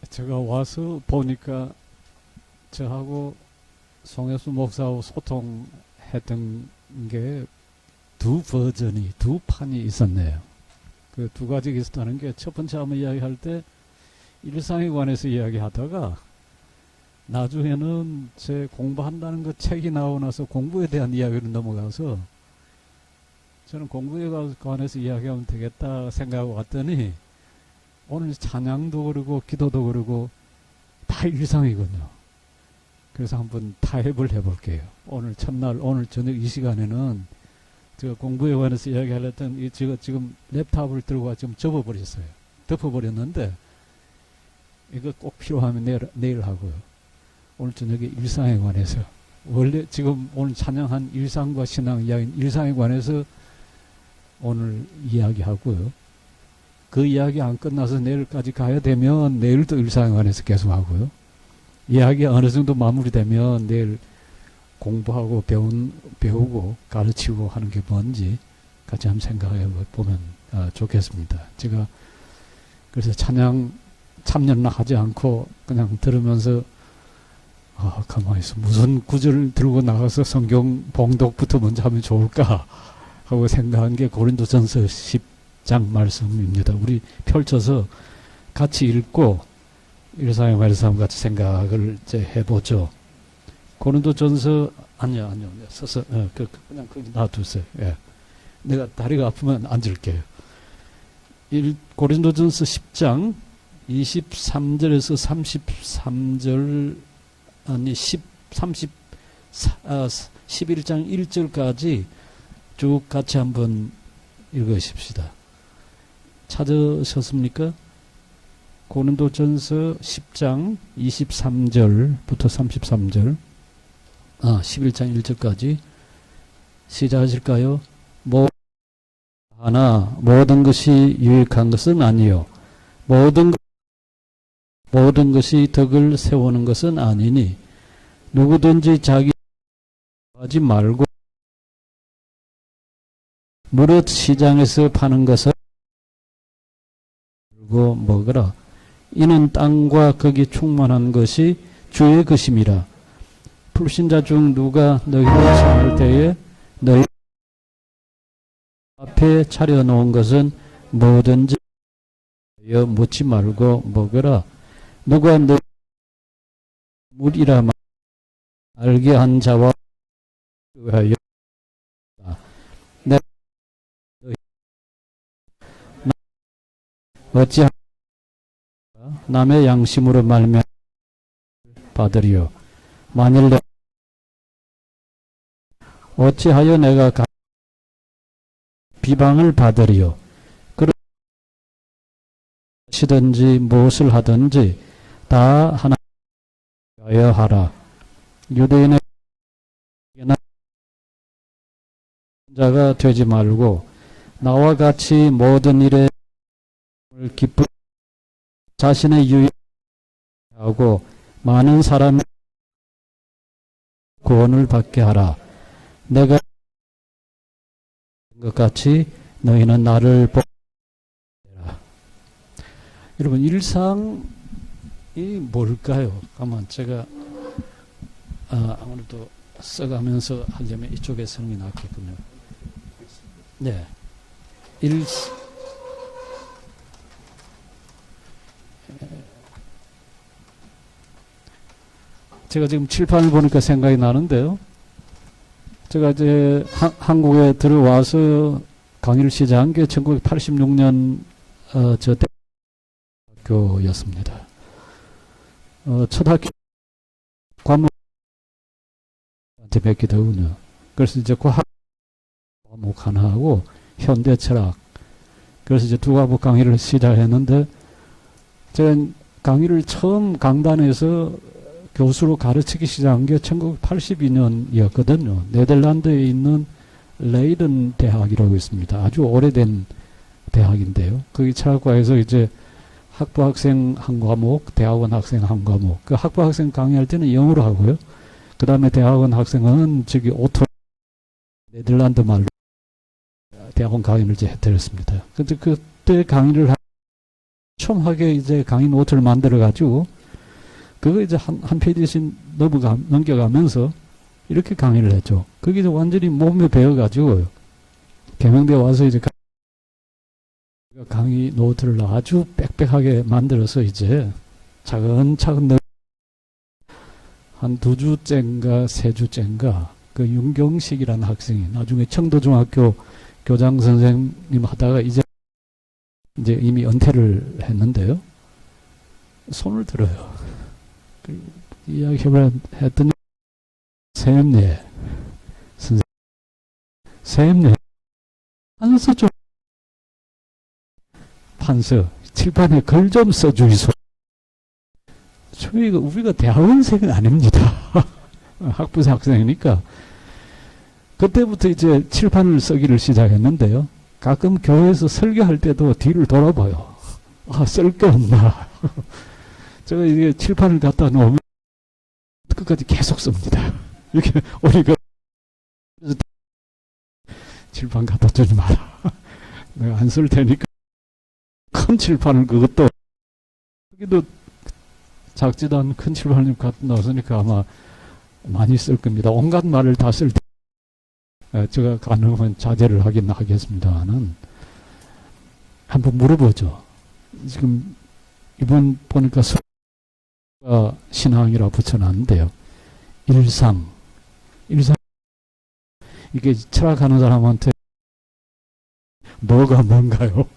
제가 와서 보니까 저하고 송혜수 목사하고 소통했던 게 두 버전이, 두 판이 있었네요. 그 두 가지가 있었다는 게, 첫 번째 한번 이야기할 때 일상에 관해서 이야기하다가 나중에는 제 공부한다는 그 책이 나오고 나서 공부에 대한 이야기로 넘어가서 저는 공부에 관해서 이야기하면 되겠다 생각하고 왔더니 오늘 찬양도 그러고 기도도 그러고 다 일상이군요. 그래서 한번 타협을 해볼게요. 오늘 첫날, 오늘 저녁 이 시간에는 제가 공부에 관해서 이야기하려던 제가 지금 랩탑을 들고 와 좀 접어버렸어요. 덮어버렸는데 이거 꼭 필요하면 내일 하고요. 오늘 저녁에 일상에 관해서, 원래 지금 오늘 찬양한 일상과 신앙 이야기는 일상에 관해서 오늘 이야기하고요. 그 이야기 안 끝나서 내일까지 가야 되면 내일도 일상에 관해서 계속 하고요. 이야기 어느 정도 마무리되면 내일 공부하고 배우고 가르치고 하는 게 뭔지 같이 한번 생각해 보면 좋겠습니다. 제가 그래서 찬양 참여는 하지 않고 그냥 들으면서 가만히 있어, 무슨 구절을 들고 나가서 성경 봉독부터 먼저 하면 좋을까 하고 생각한 게 고린도전서 10장 말씀입니다. 우리 펼쳐서 같이 읽고 일상에 관해서 한번 같이 생각을 이제 해보죠. 고린도전서 아니요 서서 그냥 거기 놔두세요. 예. 내가 다리가 아프면 앉을게요. 고린도전서 10장 23절에서 33절 아니 11장 1절까지 쭉 같이 한번 읽으십시다. 찾으셨습니까? 고린도전서 10장 23절부터 33절 11장 1절까지 시작하실까요? 하나 모든 것이 유익한 것은 아니요 모든 것이 덕을 세우는 것은 아니니 누구든지 자기 하지 말고 무릇 시장에서 파는 것을 들고 먹으라. 이는 땅과 거기 충만한 것이 주의 것임이라. 불신자 중 누가 너희를 청할 때에 너희 앞에 차려놓은 것은 뭐든지 묻지 말고 먹으라. 누가 너희 물이라 알게 한 자와 하여 어찌하여 남의 양심으로 말미암아 받으리요. 만일 어찌하여 내가 비방을 받으리요. 그러시든지 무엇을 하든지 다 하나님께 위하여 하라. 유대인의 자가 되지 말고 나와 같이 모든 일에 기쁘 자신의 유익하고 많은 사람의 구원을 받게 하라. 내가 것 같이 너희는 나를 보라. 여러분, 일상이 뭘까요? 가만 제가 아무래도 써가면서 하려면 이쪽에 쓰는 게 낫겠군요. 네, 제가 지금 칠판을 보니까 생각이 나는데요. 제가 이제 한국에 들어와서 강의를 시작한 게 1986년 저 대학교였습니다. 첫 학기 과목한테 뵙게 되군요. 그래서 이제 그 과목 하나 하고 현대 철학. 그래서 이제 두 과목 강의를 시작했는데 제가 강의를 처음 강단에서 교수로 가르치기 시작한 게 1982년이었거든요. 네덜란드에 있는 레이든 대학이라고 있습니다. 아주 오래된 대학인데요. 거기 철학과에서 이제 학부 학생 한 과목, 대학원 학생 한 과목. 그 학부 학생 강의할 때는 영어로 하고요. 그 다음에 대학원 학생은 저기 네덜란드 말로 대학원 강의를 이제 해드렸습니다. 근데 그때 강의를 촘촘하게 이제 강의 노트를 만들어가지고 그거 이제 한 페이지씩 넘겨가면서 이렇게 강의를 했죠. 그게 이제 완전히 몸에 배어가지고 계명대에 와서 이제 강의 노트를 아주 빽빽하게 만들어서 이제 차근차근 한 2주째인가 3주째인가 그 윤경식이라는 학생이 나중에 청도중학교 교장 선생님 하다가 이제 이미 은퇴를 했는데요. 손을 들어요. 이야기를 했더니 샘예 선생님, 샘예 판서 좀 판서 칠판에 글 좀 써주이소. 우리가 대학원생은 아닙니다. 학부생 학생이니까 그때부터 이제 칠판을 쓰기를 시작했는데요. 가끔 교회에서 설교할 때도 뒤를 돌아봐요. 아, 쓸 게 없나. 제가 이게 칠판을 갖다 놓으면 끝까지 계속 씁니다. 이렇게 우리가 칠판 갖다 주지 마라. 내가 안 쓸 테니까 큰 칠판을 그것도 여기도 작지도 않은 큰 칠판을 갖다 놨으니까 아마 많이 쓸 겁니다. 온갖 말을 다 쓸 때 제가 가능하면 자제를 하긴 하겠습니다만은 한번 물어보죠. 지금 이번 보니까 신앙이라 붙여놨는데요. 일상 이게 철학하는 사람한테 뭐가 뭔가요?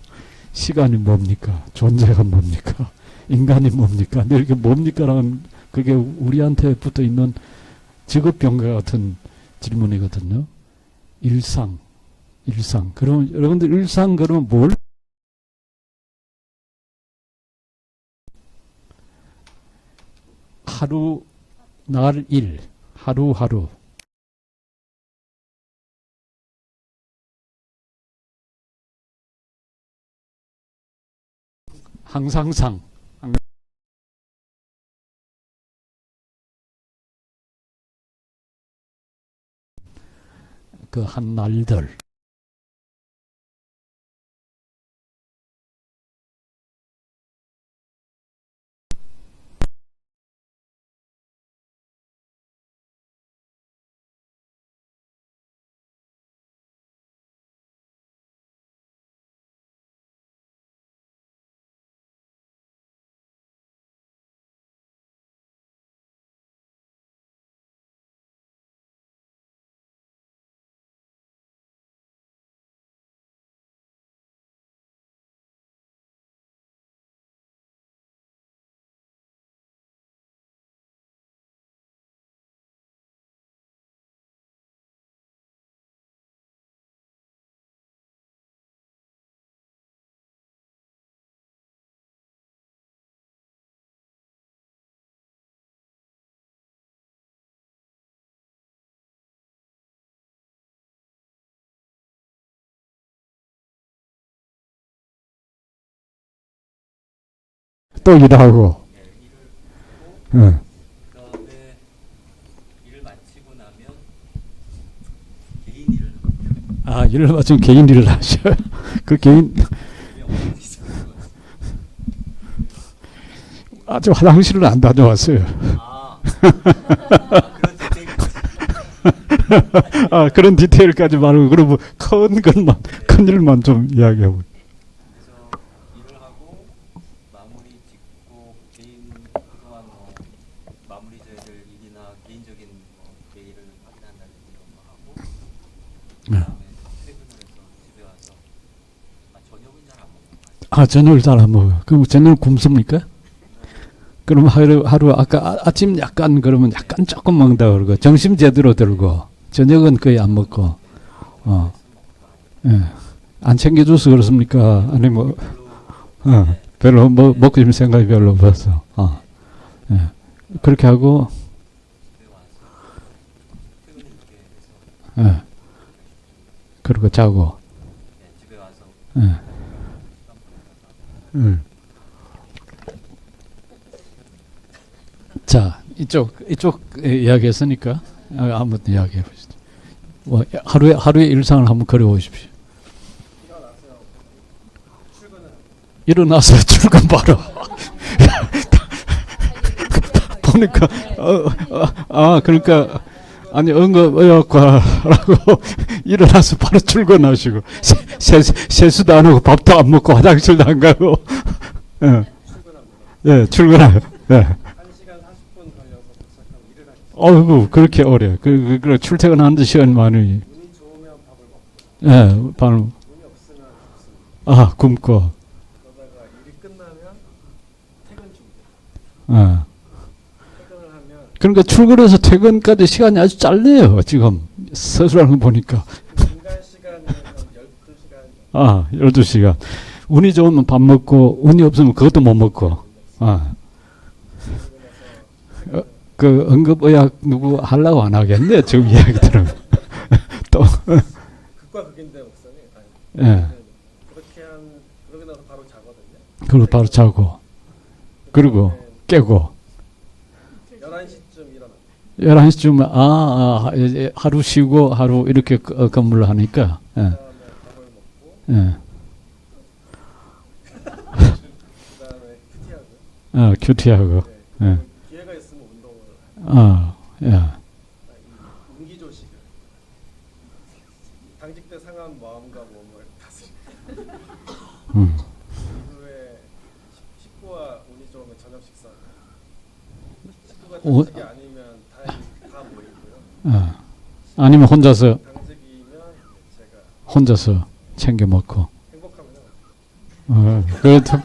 시간이 뭡니까? 존재가 뭡니까? 인간이 뭡니까? 근데 이렇게 뭡니까라는 그게 우리한테 붙어 있는 직업병과 같은 질문이거든요. 일상. 그럼 여러분들 일상 그러면 뭘? 하루, 날, 일, 하루하루. 항상상. 그 한 날들. 또 일하고. 응. 그다음에 일을 마치고 나면 개인 일을 합니다. 아, 일을 마치면 개인 일을 하셔요. 그 개인 아주 화장실을 안 다녀왔어요. 그런 디테일까지. 아, 그런 디테일까지 말고 그러면 큰 일만 좀 이야기하고. 그래서 일을 하고 마무리 짓고 개인 그동안 마무리 져야 될 일이나 개인적인 메일을 확인한다든지 이런 거 하고 그다음에 퇴근을 해서 집에 와서 저녁은 잘 안 먹는 거 같아요. 아, 저녁을 잘 안 먹어요. 그럼 저녁을 굶습니까? 그럼 하루 아까 아침 약간 그러면 약간 조금 먹는다 그러고 점심 제대로 들고 저녁은 거의 안 먹고 예. 안 챙겨줘서 그렇습니까? 아니 뭐 별로 먹고 싶은 생각이 별로 없어서 예. 그렇게 하고 집에 와서 퇴근을 이렇게 해서 예. 그리고 자고 집에 와서 예. 자, 이쪽 이야기했으니까 한번 이야기해 보시죠. 뭐 하루의 일상을 한번 그려 보십시오. 일어나서 출근을 일어나서 출근 바로. 보니까 그러니까 아니 응급의학과라고 일어나서 바로 출근하시고 세수도 안 하고 밥도 안 먹고 화장실도 안 가고 예, 예 출근해요. 예. 1시간 40분 걸려서 도착하면 일을 하겠어요. 어이구 그렇게 오래. 그 출퇴근하는 시간이 많으니. 운이 좋으면 밥을 먹고 예, 밥 운이 없으면 굶습니다. 굶고. 그러다가 일이 끝나면 퇴근 준비. 예. 퇴근을 하면 그러니까 출근해서 퇴근까지 시간이 아주 짧네요. 지금 서술하는 거 보니까. 인간 시간은 12시간 12시간. 운이 좋으면 밥 먹고 운이 없으면 그것도 못 먹고. 그 응급의학 누구 하려고 안 하겠네. 지금 이야기 들으면. 또. 극과 극인데 목사님. 예. 그러고 나서 바로 자거든요. 그리고 바로 자고. 그리고 깨고. 11시쯤 일어납니다. 11시쯤 이제 하루 쉬고 하루 이렇게 근무를 하니까. 예. 그다음에 밥을 먹고 예. 그다음에 큐티하고 큐티하고. 네. 예. 기회가 있으면 운동을 예. 운기조식을 당직 때 상한 마음과 몸을 다스리고 이후에 식구와 운이 좋으면 저녁 식사 식구가 오- 당직이 아니면 다 모이고요. 아니면 혼자서 당직이면 제가 혼자서 챙겨 먹고. 행복합니다. 그래도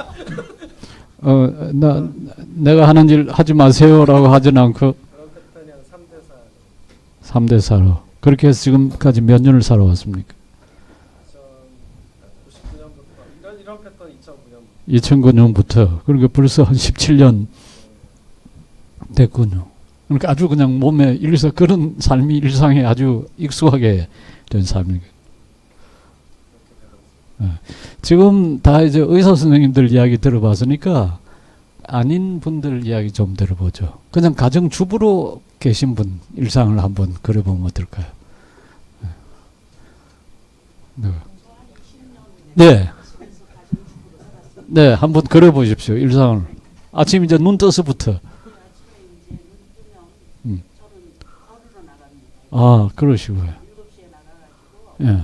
내가 하는 일 하지 마세요라고 하진 않고 그런 패턴이 한 3대 4 3대 4로 그렇게 해서 지금까지 몇 년을 살아왔습니까? 99년부터 이런 패턴 2009년 2009년부터 그러니까 벌써 한 17년 됐군요. 그러니까 아주 그냥 몸에 그런 삶이 일상에 아주 익숙하게 된 삶이에요. 지금 다 이제 의사 선생님들 이야기 들어봤으니까 아닌 분들 이야기 좀 들어보죠. 그냥 가정주부로 계신 분 일상을 한번 그려보면 어떨까요? 네. 네, 한번 그려보십시오. 일상을. 아침 이제 눈 떠서부터. 그러시고요. 예.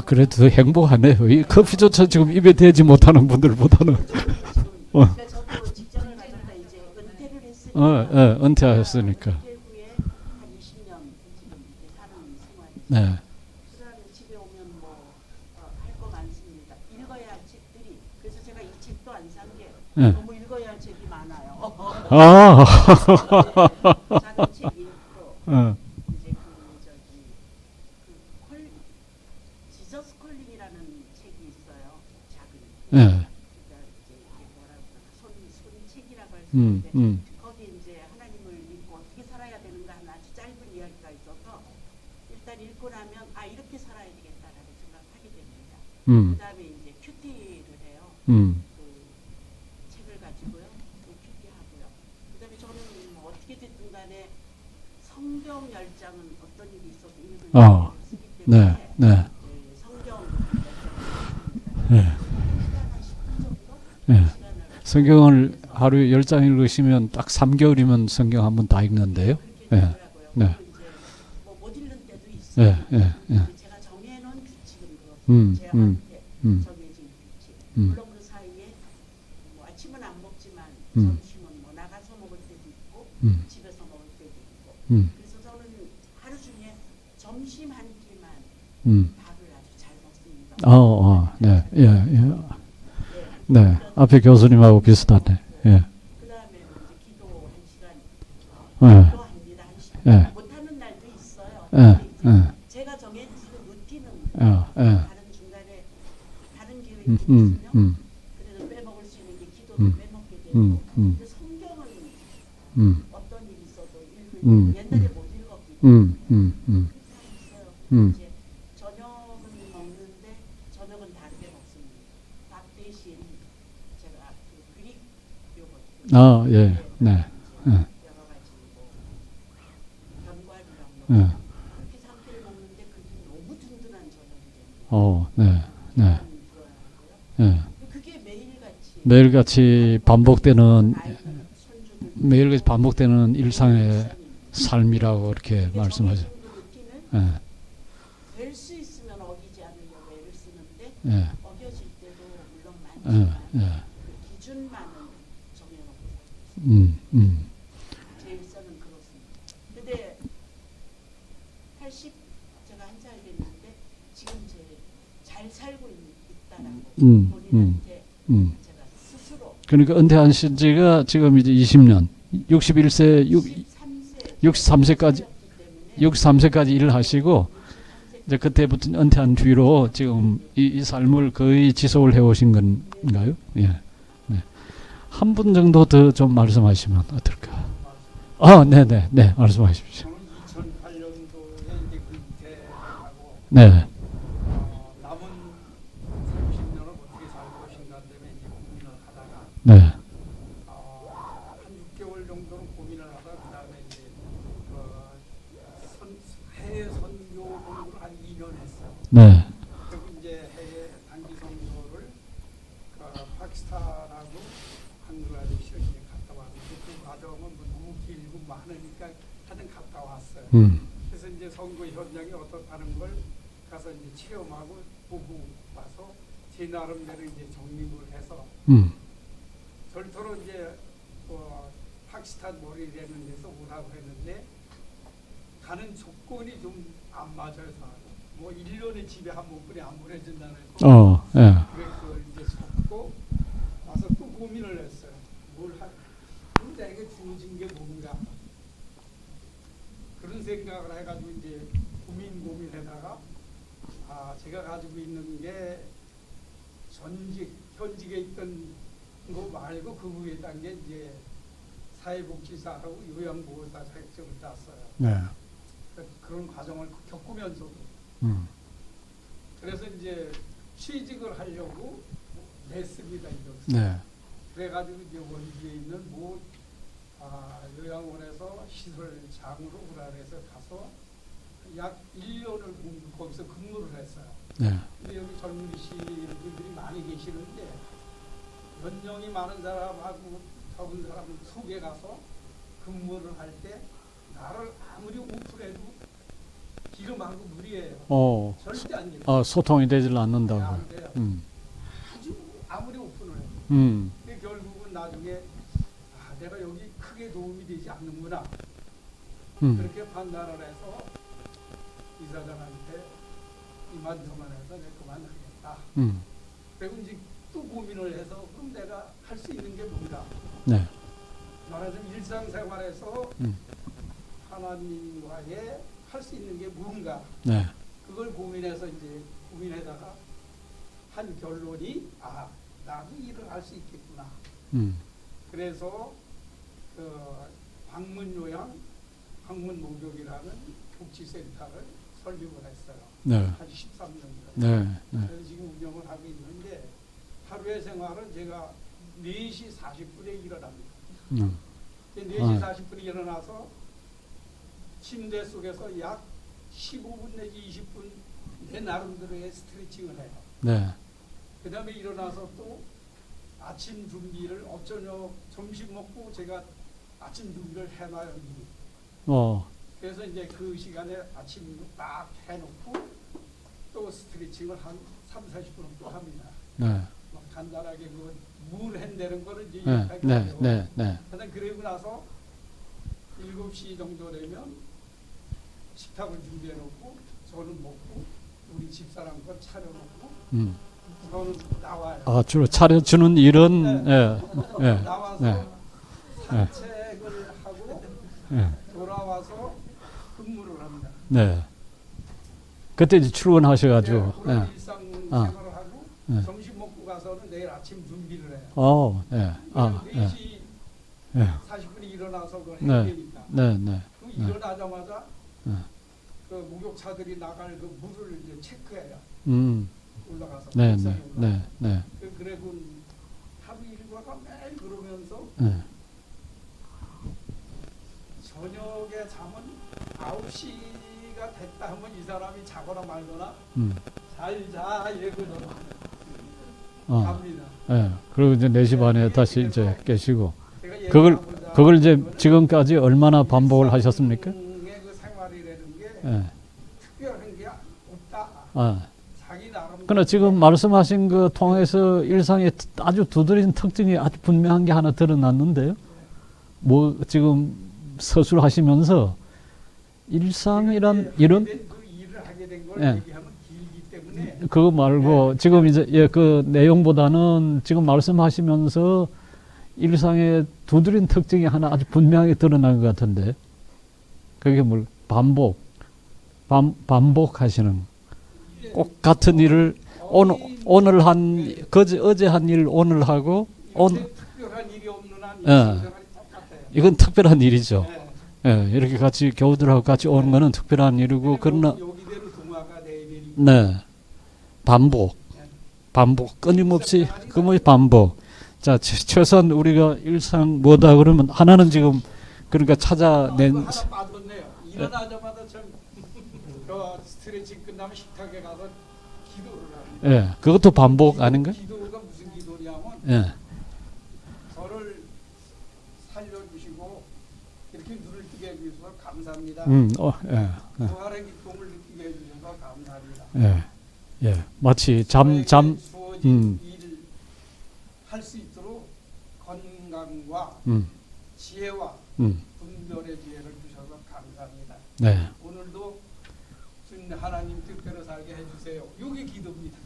그래도 더 행복하네요. 이 커피조차 지금 입에 대지 못하는 분들보다는. 그러니까 저도 직장을 가졌다 이제 은퇴를 했으니까. 은퇴하셨으니까. 은퇴 후에 한 20년 지금 이제 사는 생활이. 네. 그다음에 집에 오면 뭐 할 거 많습니다. 읽어야 할 책들이. 그래서 제가 이 책도 안 산 게 네. 너무 읽어야 할 책이 많아요. 작은 책 읽고 이제 지저스 콜링이라는 책이 있어요. 작은. 네. 그러니까 이제 이게 뭐라고 손책이라고 할 수 있는데 거기 이제 하나님을 믿고 어떻게 살아야 되는가 하는 아주 짧은 이야기가 있어서 일단 읽고 나면 이렇게 살아야 되겠다라는 생각하게 됩니다. 그다음에 이제 큐티를 해요. 그 책을 가지고요. 또 큐티하고요. 그다음에 저는 뭐 어떻게 됐든 간에 성경 10장은 어떤 일이 있어도 읽을 때 쓰기 때문에 네. 성경 네. 시간 한 10분 정도? 네. 시간을 성경을 하루에 10장 읽으시면 딱 3개월이면 성경 한 번 다 읽는데요. 그렇게 네. 되더라고요. 네. 그리고 이제 못 읽는 때도 있어요. 예. 근데 제가 정해놓은 규칙은 그렇습니다. 제한테 정해진 규칙. 물론 그 사이에 뭐 아침은 안 먹지만 점심은 뭐 나가서 먹을 때도 있고 집에서 먹을 때도 있고. 그래서 저는 하루 중에 점심 한 끼만 밥을 아주 잘 먹습니다. 네. 네. 앞에 교수님하고 비슷하네. 예. 그다음에 이제 기도 1시간 예. 기도합니다. 1시간. 예. 못하는 날도 있어요. 예. 근데 이제 제가 정해진 루틴은 다른 중간에 다른 계획이 있으면 그래도 빼먹을 수 있는 게 기도도 빼먹게 되고 근데 성경은 어떤 일이 있어도 읽고 옛날에 못 읽었기 때문에 있어요. 이제 저녁은 먹는데 저녁은 다르게 먹습니다. 밥 대신 제가 그 그릭 요거트 예. 네. 여러 가지 뭐 견과류랑 뭐 그렇게 매일같이 반복되는 손주들 매일같이 반복되는 일상의 삶이라고 이렇게 말씀하죠. 예, 될수 있으면 어기지 않으려고 애를 쓰는데 예, 어겨질 때도 물론 예, 많지만 예. 그 기준만은 정해놓고 음. 제 일선은 그렇습니다. 근데 80 제가 한 살 됐는데 지금 잘 살고 있다라고 본인한테 제가 스스로 그러니까 은퇴하신 지가 지금 이제 20년, 61세, 63세까지 63세까지 일을 하시고 이제 그때부터 은퇴한 뒤로 지금 이 삶을 거의 지속을 해오신 건가요? 예. 네. 한 분 정도 더 좀 말씀하시면 어떨까? 아, 네네, 네, 말씀하십시오. 저는 2008년도에 이제 은퇴하고 네, 남은 30년을 어떻게 살 것인가 때문에 이제 고민을 하다가 네, 한 6개월 정도는 고민을 하다가 그다음에 이제 해외 선교 공부를 한 2년 했어요. 네, 그리고 이제 해외 단기 선교를 파키스탄하고 방글라데시를 이제 갔다 왔는데 그 과정은 뭐 너무 길고 많으니까 하여튼 갔다 왔어요. 그래서 이제 선거 현장이 어떻다는 걸 가서 이제 체험하고 보고 와서 제 나름대로 이제 정립을 해서 절대로 이제 파키스탄 머리라는 데서 오라고 했는데 가는 조건이 좀 안 맞아서 뭐 1년에 집에 한 번뿐이 안 보내준다는 거. 예, 그래서 이제 잡고 와서 또 고민을 했어요. 뭘 할? 그럼 내게 주어진 게 뭔가? 그런 생각을 해가지고 이제 고민하다가 제가 가지고 있는 게 현직에 있던 거 말고 그 위에 딴 게 이제 사회복지사하고 요양보호사 자격증을 땄어요. 네, 그런 과정을 겪으면서도 그래서 이제 취직을 하려고 냈습니다. 이거. 네, 그래가지고 이제 원주에 있는 요양원에서 시설장으로 오라해서 가서 약 1년을 거기서 근무를 했어요. 네, 근데 여기 젊으신 분들이 많이 계시는데 연령이 많은 사람하고 적은 사람 속에 가서 근무를 할 때 나를 아무리 오픈해도 기름하고 물이에요. 절대 안 돼요. 소통이 되질 않는다고. 안 돼요. 아주 아무리 오픈을 해도. 근데 결국은 나중에 내가 여기 크게 도움이 되지 않는구나. 그렇게 판단을 해서 이사장한테 이만저만해서 내가 그만하겠다. 그리고 이제 또 고민을 해서 그럼 내가 할 수 있는 게 뭔가. 네, 말하자면 일상생활에서 하나님과의 할 수 있는 게 뭔가. 네, 그걸 고민해서 이제 고민하다가 한 결론이 나도 일을 할 수 있겠구나. 그래서 그 방문요양, 방문목욕이라는 복지센터를 설립을 했어요. 네, 한 13년 전에. 네, 네, 그래서 지금 운영을 하고 있는데 하루의 생활은 제가 4시 40분에 일어납니다. 4시 40분에 일어나서 침대 속에서 약 15분 내지 20분 내 나름대로의 스트레칭을 해요. 네, 그 다음에 일어나서 또 아침 준비를 저녁 점심 먹고 제가 아침 준비를 해놔요. 그래서 이제 그 시간에 아침 딱 해놓고 또 스트레칭을 한 3-40분 또 합니다. 네, 막 간단하게 물 핸다는 거는 이제 네, 네, 네, 네, 하여튼 그러고 나서 7시 정도 되면 식탁을 준비해 놓고 저는 먹고 우리 집사람 거 차려놓고 저는 나와요. 주로 차려주는 일은 나와서 네. 산책을 하고 네, 돌아와서 근무를 합니다. 네. 그때 이제 출근하셔가지고. 그런 일상생활을 하고 네. 점심 먹고 가서는 내일 아침 준비를 해요. 네, 4시 네, 40분에 일어나서 그걸 네. 해야 되니까. 네, 네, 그럼 일어나자마자 네. 그 목욕차들이 나갈 그 물을 이제 체크해요. 올라가서 네, 옥상에 네, 올라가서. 네, 네, 그래고 하루 일과가 매일 그러면서 네. 저녁에 잠은 9시가 됐다 하면 이 사람이 자거나 말거나 잘 자 이러거든. 갑니다. 예. 그리고 이제 4시 반에 다시 이제 깨시고. 제가 그걸 이제 지금까지 얼마나 반복을 하셨습니까? 일상의 그 생활이라는 게 예. 특별한 게 없다. 아. 자기 나름. 그러나 지금 말씀하신 그 통해서 일상의 아주 두드러진 특징이 아주 분명한 게 하나 드러났는데요. 뭐 지금 서술하시면서 일상이란 이런 그 일을 하게 된 걸 예. 얘기하면 길기 때문에 그거 말고 지금 이제 그 내용보다는 지금 말씀하시면서 일상의 두드러진 특징이 하나 아주 분명하게 드러난 것 같은데 그게 뭘 반복하시는 꼭 같은 일을 오늘 한 어제 한 일 오늘 하고 요새 특별한 일이 없는 한 예. 일생활이 똑같아요. 이건 특별한 일이죠. 예. 예, 이렇게 같이 교우들하고 같이 오는 거는 특별한 일이고 그러나 여기대로 동화가 내일이 네 반복 끊임없이 끊임없이 반복. 자 최소한 우리가 일상 뭐다 그러면 하나는 지금 그러니까 찾아낸 하나 빠졌네요. 일어나자마자 참 스트레칭 끝나면 식탁에 가서 기도를 합니다. 예 그것도 반복 아닌가? 기도가 무슨 기도냐면 예. 저를 살려주시고 이렇게 눈을 뜨게 해주셔서 감사합니다. 예. 부활의 기쁨을 느끼게 해주셔서 감사합니다. 예. 예. 마치 저에게 잠 주어진 일을 할 수 있도록 건강과 지혜와 분별의 지혜를 주셔서 감사합니다. 네. 오늘도 주님 하나님 뜻대로 살게 해주세요. 이게 기도입니다.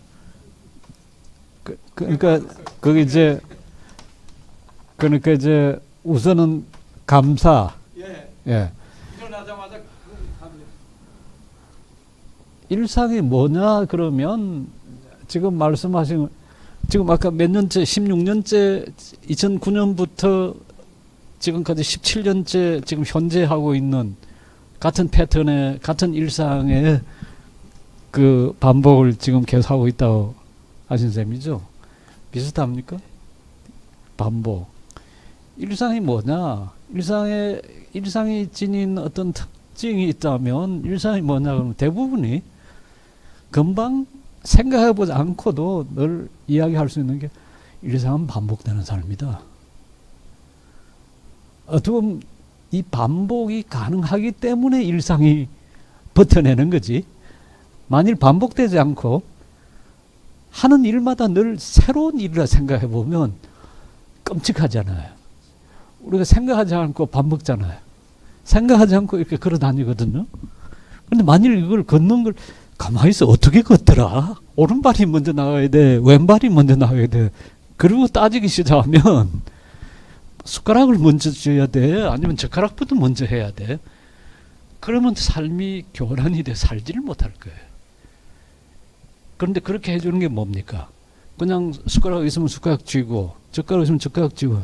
그러니까 그게 이제 그러니까 이제 우선은 감사. 예. 예. 일어나자마자 그거 합니다. 일상이 뭐냐 그러면 지금 말씀하신 지금 아까 몇 년째 16년째 2009년부터 지금까지 17년째 지금 현재 하고 있는 같은 패턴의 같은 일상의 그 반복을 지금 계속하고 있다고 하신 셈이죠. 비슷합니까? 반복. 일상이 뭐냐? 일상이 지닌 어떤 특징이 있다면 일상이 뭐냐 그러면 대부분이 금방 생각해보지 않고도 늘 이야기할 수 있는 게 일상은 반복되는 삶이다. 어떻게 보면 이 반복이 가능하기 때문에 일상이 버텨내는 거지. 만일 반복되지 않고 하는 일마다 늘 새로운 일이라 생각해 보면 끔찍하잖아요. 우리가 생각하지 않고 밥 먹잖아요. 생각하지 않고 이렇게 걸어 다니거든요. 그런데 만일 이걸 걷는 걸 가만히 있어 어떻게 걷더라? 오른발이 먼저 나가야 돼. 왼발이 먼저 나가야 돼. 그리고 따지기 시작하면 숟가락을 먼저 쥐어야 돼. 아니면 젓가락부터 먼저 해야 돼. 그러면 삶이 교란이 돼 살지를 못할 거예요. 그런데 그렇게 해주는 게 뭡니까? 그냥 숟가락 있으면 숟가락 쥐고 젓가락 있으면 젓가락 쥐고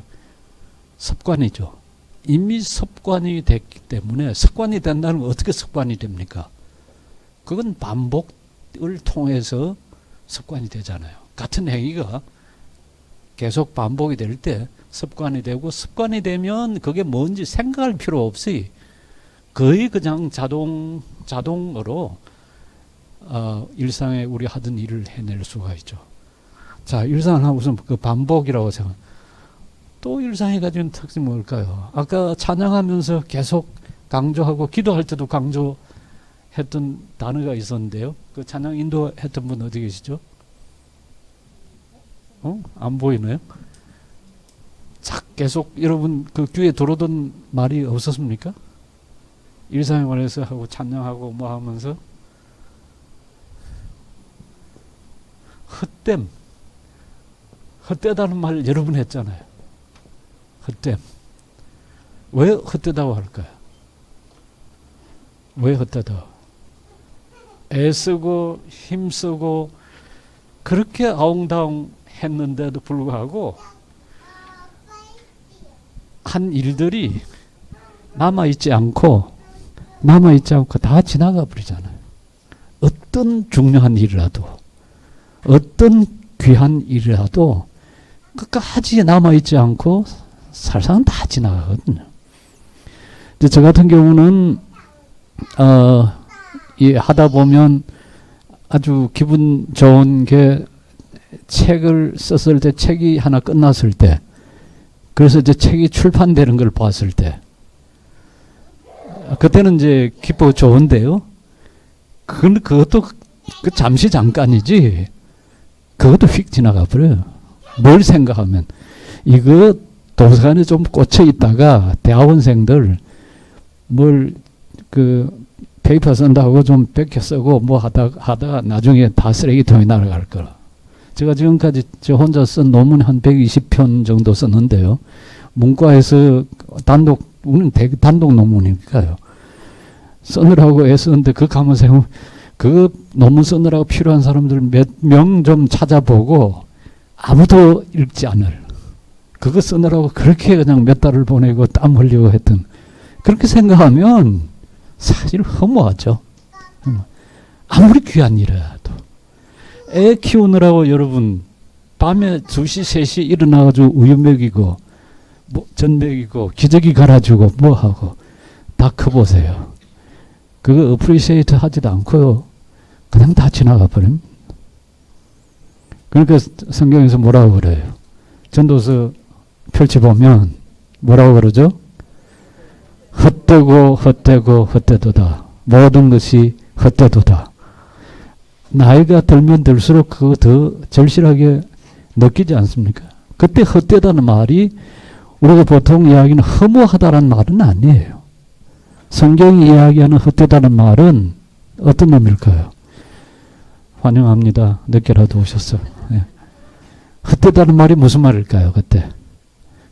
습관이죠. 이미 습관이 됐기 때문에 습관이 된다는 건 어떻게 습관이 됩니까? 그건 반복을 통해서 습관이 되잖아요. 같은 행위가 계속 반복이 될 때 습관이 되고 습관이 되면 그게 뭔지 생각할 필요 없이 거의 그냥 자동으로 일상에 우리 하던 일을 해낼 수가 있죠. 자, 일상은 우선 그 반복이라고 생각. 또 일상이 가진 특징이 뭘까요? 아까 찬양하면서 계속 강조하고 기도할 때도 강조했던 단어가 있었는데요. 그 찬양 인도했던 분 어디 계시죠? 안 보이네요. 자, 계속 여러분 그 귀에 들어오던 말이 없었습니까? 일상에 관해서 하고 찬양하고 뭐 하면서 헛되다는 말 여러 번 했잖아요. 헛됨. 왜 헛되다고 할까요? 왜 헛되다? 애쓰고 힘쓰고 그렇게 아웅다웅 했는데도 불구하고 한 일들이 남아있지 않고 다 지나가 버리잖아요. 어떤 중요한 일이라도 어떤 귀한 일이라도 끝까지 남아있지 않고 살상 다 지나가거든요. 저 같은 경우는 하다 보면 아주 기분 좋은 게 책을 썼을 때 책이 하나 끝났을 때 그래서 이제 책이 출판되는 걸 봤을 때 그때는 이제 기쁘고 좋은데요. 그것도 그 잠시 잠깐이지 그것도 휙 지나가 버려요. 뭘 생각하면 이거 도서관에 좀 꽂혀 있다가 대학원생들 뭘 그 페이퍼 쓴다고 좀 뺏겨 쓰고 뭐 하다가 나중에 다 쓰레기통에 날아갈 거라. 제가 지금까지 저 혼자 쓴 논문 한 120편 정도 썼는데요. 문과에서 우리는 단독 논문이니까요. 쓰느라고 애쓰는데 그 가면서 그 논문 쓰느라고 필요한 사람들 몇 명 좀 찾아보고 아무도 읽지 않을. 그거 쓰느라고 그렇게 그냥 몇 달을 보내고 땀 흘리고 했던. 그렇게 생각하면 사실 허무하죠. 아무리 귀한 일이라도. 애 키우느라고 여러분 밤에 2시, 3시 일어나가지고 우유 먹이고 뭐 전 먹이고 기저귀 갈아주고 뭐하고 다 커보세요. 그거 어프리시에이트 하지도 않고요. 그냥 다 지나가 버립니다. 그러니까 성경에서 뭐라고 그래요? 전도서 펼쳐보면 뭐라고 그러죠? 헛되고 헛되고 헛되도다. 모든 것이 헛되도다. 나이가 들면 들수록 그거 더 절실하게 느끼지 않습니까? 그때 헛되다는 말이 우리가 보통 이야기는 허무하다는 말은 아니에요. 성경이 이야기하는 헛되다는 말은 어떤 의미일까요? 환영합니다. 늦게라도 오셨어요. 네. 헛되다는 말이 무슨 말일까요? 그때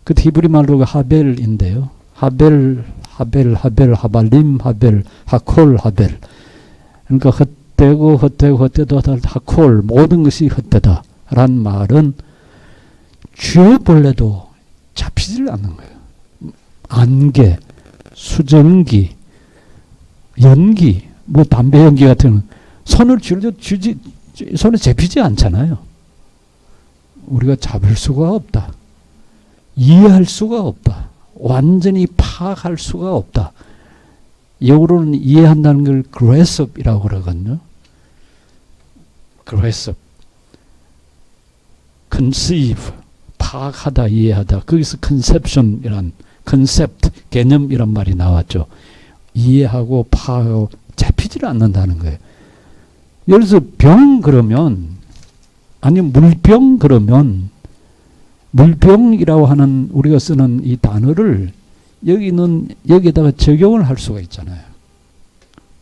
그 히브리 말로 하벨인데요. 하벨, 하발림, 하벨, 하콜, 하벨. 그러니까 헛되고 하콜, 모든 것이 헛되다라는 말은 주어 본래도 잡히질 않는 거예요. 안개, 수증기, 연기, 뭐 담배 연기 같은 손을 손에 잡히지 않잖아요. 우리가 잡을 수가 없다. 이해할 수가 없다. 완전히 파악할 수가 없다. 영어로는 이해한다는 걸 grasp이라고 그러거든요. grasp, conceive, 파악하다, 이해하다. 거기서 conception이란 concept, 개념이란 말이 나왔죠. 이해하고 파악하고 잡히질 않는다는 거예요. 예를 들어서 병 그러면 아니면 물병 그러면 물병이라고 하는 우리가 쓰는 이 단어를 여기에다가 적용을 할 수가 있잖아요.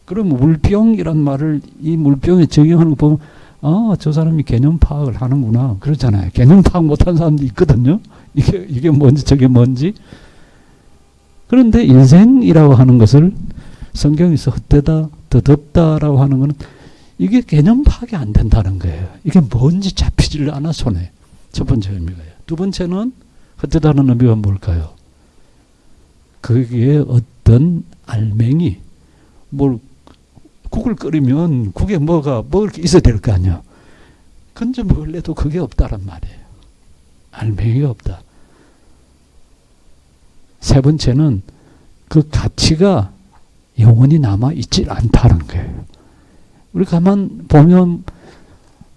그럼 물병이란 말을 이 물병에 적용하는 거 보면 저 사람이 개념 파악을 하는구나 그렇잖아요. 개념 파악 못하는 사람도 있거든요. 이게 뭔지 저게 뭔지. 그런데 인생이라고 하는 것을 성경에서 헛되다 더덥다라고 하는 것은 이게 개념 파악이 안 된다는 거예요. 이게 뭔지 잡히질 않아 손에. 첫 번째 의미가요. 두 번째는 헛되다는 의미가 뭘까요? 거기에 어떤 알맹이, 국을 끓이면 국에 뭐가 이렇게 있어야 될 거 아니야. 건져 먹을래도 그게 없다란 말이에요. 알맹이가 없다. 세 번째는 그 가치가 영원히 남아있지 않다는 거예요. 우리 가만 보면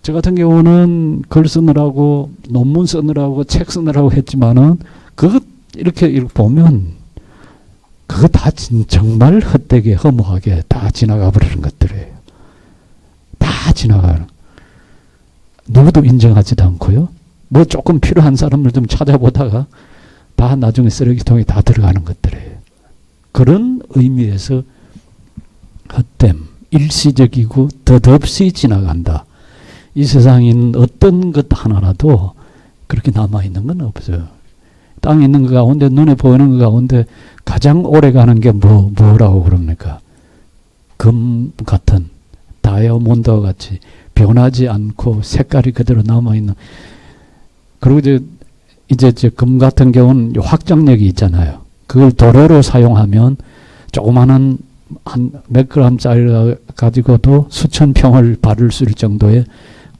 저 같은 경우는 글 쓰느라고 논문 쓰느라고 책 쓰느라고 했지만은 그것 이렇게 보면 그거 다 정말 헛되게 허무하게 다 지나가 버리는 것들이에요. 다 지나가는. 누구도 인정하지도 않고요. 뭐 조금 필요한 사람을 좀 찾아보다가 다 나중에 쓰레기통에 다 들어가는 것들이에요. 그런 의미에서 헛됨, 일시적이고 덧없이 지나간다. 이 세상에 있는 어떤 것 하나라도 그렇게 남아있는 건 없어요. 땅에 있는 것 가운데 눈에 보이는 것 가운데 가장 오래 가는 게 뭐라고 그럽니까? 금 같은 다이아몬드와 같이 변하지 않고 색깔이 그대로 남아있는. 그리고 이제 금 같은 경우는 확장력이 있잖아요. 그걸 도료로 사용하면 조그마한 한 몇 그램짜리 가지고도 수천 평을 바를 수 있을 정도의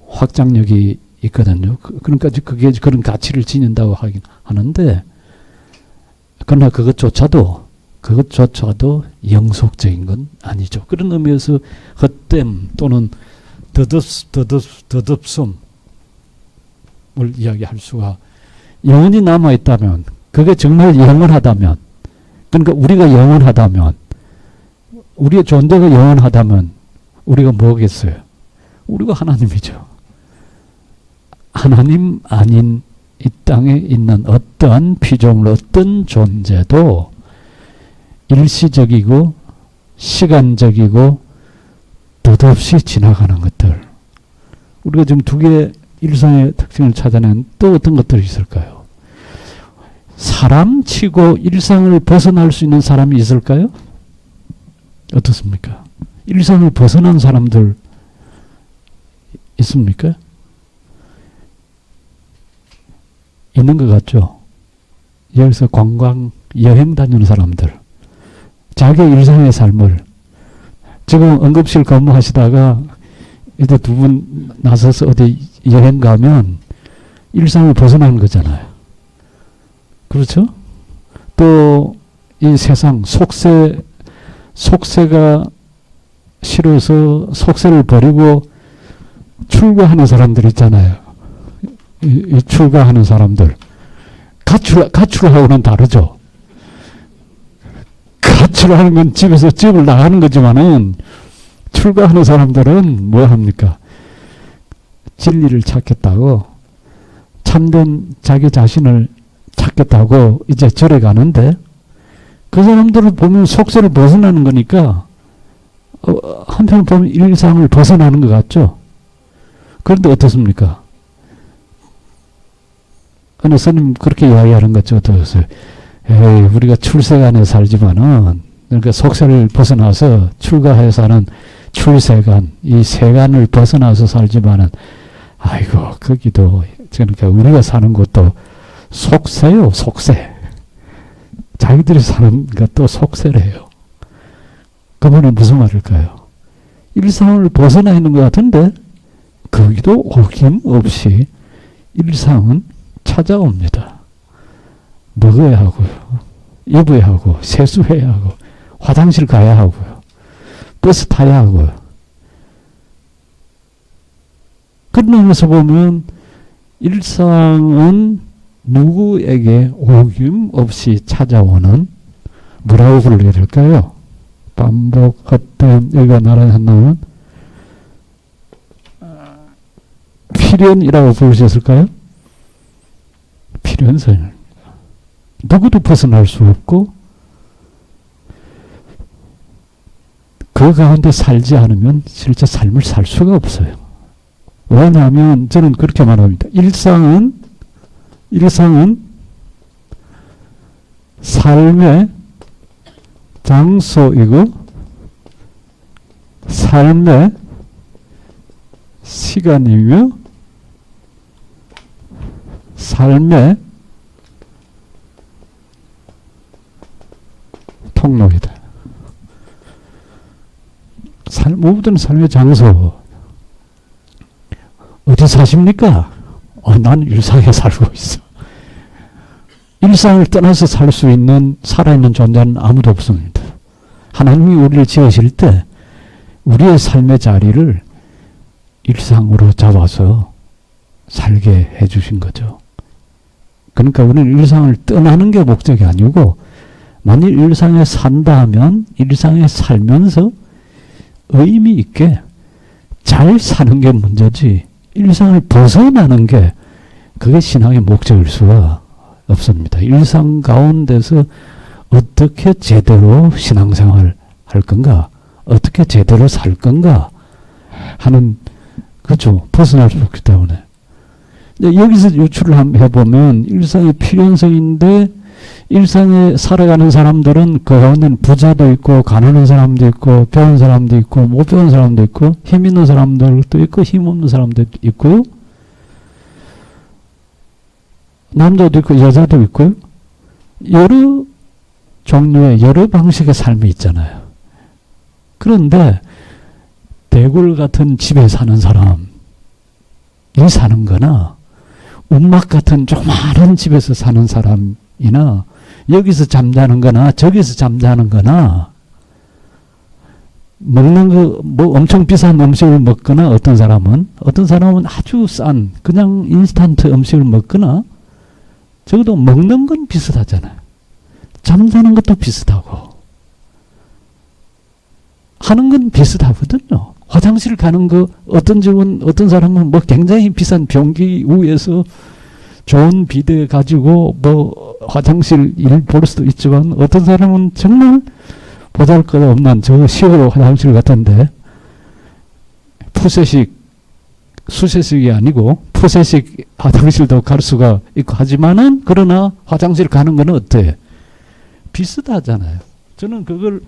확장력이 있거든요. 그러니까 그게 그런 가치를 지닌다고 하긴 하는데, 그러나 그것조차도 영속적인 건 아니죠. 그런 의미에서 헛됨 또는 덧없음, 이야기할 수가, 영원히 남아있다면, 그게 정말 영원하다면, 그러니까 우리가 영원하다면, 우리의 존재가 영원하다면 우리가 뭐겠어요? 우리가 하나님이죠. 하나님 아닌 이 땅에 있는 어떠한 피조물, 어떤 존재도 일시적이고 시간적이고 뜻없이 지나가는 것들. 우리가 지금 두 개의 일상의 특징을 찾아낸 또 어떤 것들이 있을까요? 사람치고 일상을 벗어날 수 있는 사람이 있을까요? 어떻습니까? 일상을 벗어난 사람들 있습니까? 있는 것 같죠? 여기서 관광, 여행 다니는 사람들. 자기의 일상의 삶을, 지금 응급실 근무하시다가 이제 두 분 나서서 어디 여행 가면 일상을 벗어나는 거잖아요. 그렇죠? 또 이 세상 속세가 싫어서 속세를 버리고 출가하는 사람들 있잖아요. 이 출가하는 사람들. 가출하고는 다르죠. 가출하는 건 집에서 집을 나가는 거지만은 출가하는 사람들은 뭐 합니까? 진리를 찾겠다고, 참된 자기 자신을 찾겠다고 이제 절에 가는데, 그 사람들을 보면 속세를 벗어나는 거니까 한편 보면 일상을 벗어나는 것 같죠? 그런데 어떻습니까? 어느 스님 그렇게 이야기하는 거죠. 어떠세요? 에이, 우리가 출세간에 살지만은, 그러니까 속세를 벗어나서 출가해 사는 출세간, 이 세간을 벗어나서 살지만은, 아이고, 거기도, 그러니까 우리가 사는 곳도 속세요, 속세. 자기들이 사는 것도 속세래요. 그분은 무슨 말일까요? 일상을 벗어나 있는 것 같은데, 거기도 어김없이 일상은 찾아옵니다. 먹어야 하고요. 입어야 하고, 세수해야 하고, 화장실 가야 하고요. 버스 타야 하고요. 그런 면에서 보면 일상은 누구에게 어김없이 찾아오는, 뭐라고 불러야 될까요? 반복, 헛된, 여기가 나란히 한다면 필연이라고 부르셨을까요? 필연성입니다. 누구도 벗어날 수 없고, 그 가운데 살지 않으면 실제 삶을 살 수가 없어요. 왜냐하면 저는 그렇게 말합니다. 일상은 삶의 장소이고 삶의 시간이며 삶의 통로이다. 모든 삶의 장소. 어디 사십니까? 난 일상에 살고 있어. 일상을 떠나서 살 수 있는, 살아있는 존재는 아무도 없습니다. 하나님이 우리를 지으실 때 우리의 삶의 자리를 일상으로 잡아서 살게 해주신 거죠. 그러니까 우리는 일상을 떠나는 게 목적이 아니고, 만일 일상에 산다 하면 일상에 살면서 의미 있게 잘 사는 게 문제지, 일상을 벗어나는 게 그게 신앙의 목적일 수가 없습니다. 일상 가운데서 어떻게 제대로 신앙생활 할 건가, 어떻게 제대로 살 건가 하는, 그렇죠, 벗어날 수 없기 때문에. 여기서 유출을 한번 해보면 일상의 필연성인데, 일상에 살아가는 사람들은 그 가운데는 부자도 있고 가난한 사람도 있고 배운 사람도 있고 못 배운 사람도 있고 힘 있는 사람들도 있고 힘 없는 사람도 있고요. 남자도 있고 여자도 있고요. 여러 종류의 여러 방식의 삶이 있잖아요. 그런데 대굴 같은 집에 사는 사람이 사는 거나 움막 같은 조그마한 집에서 사는 사람이나 여기서 잠자는 거나 저기서 잠자는 거나 먹는 거 뭐 엄청 비싼 음식을 먹거나 어떤 사람은 아주 싼 그냥 인스턴트 음식을 먹거나 적어도 먹는 건 비슷하잖아요. 잠자는 것도 비슷하고 하는 건 비슷하거든요. 화장실 가는 거 어떤 집은 어떤 사람은 뭐 굉장히 비싼 변기 위에서 좋은 비데 가지고 뭐 화장실 일 볼 수도 있지만 어떤 사람은 정말 보잘것없는 저 시골 화장실 같은데 푸세식 수세식이 아니고 푸세식 화장실도 갈 수가 있고 하지만은 그러나 화장실 가는 거는 어때요? 비슷하잖아요. 저는 그걸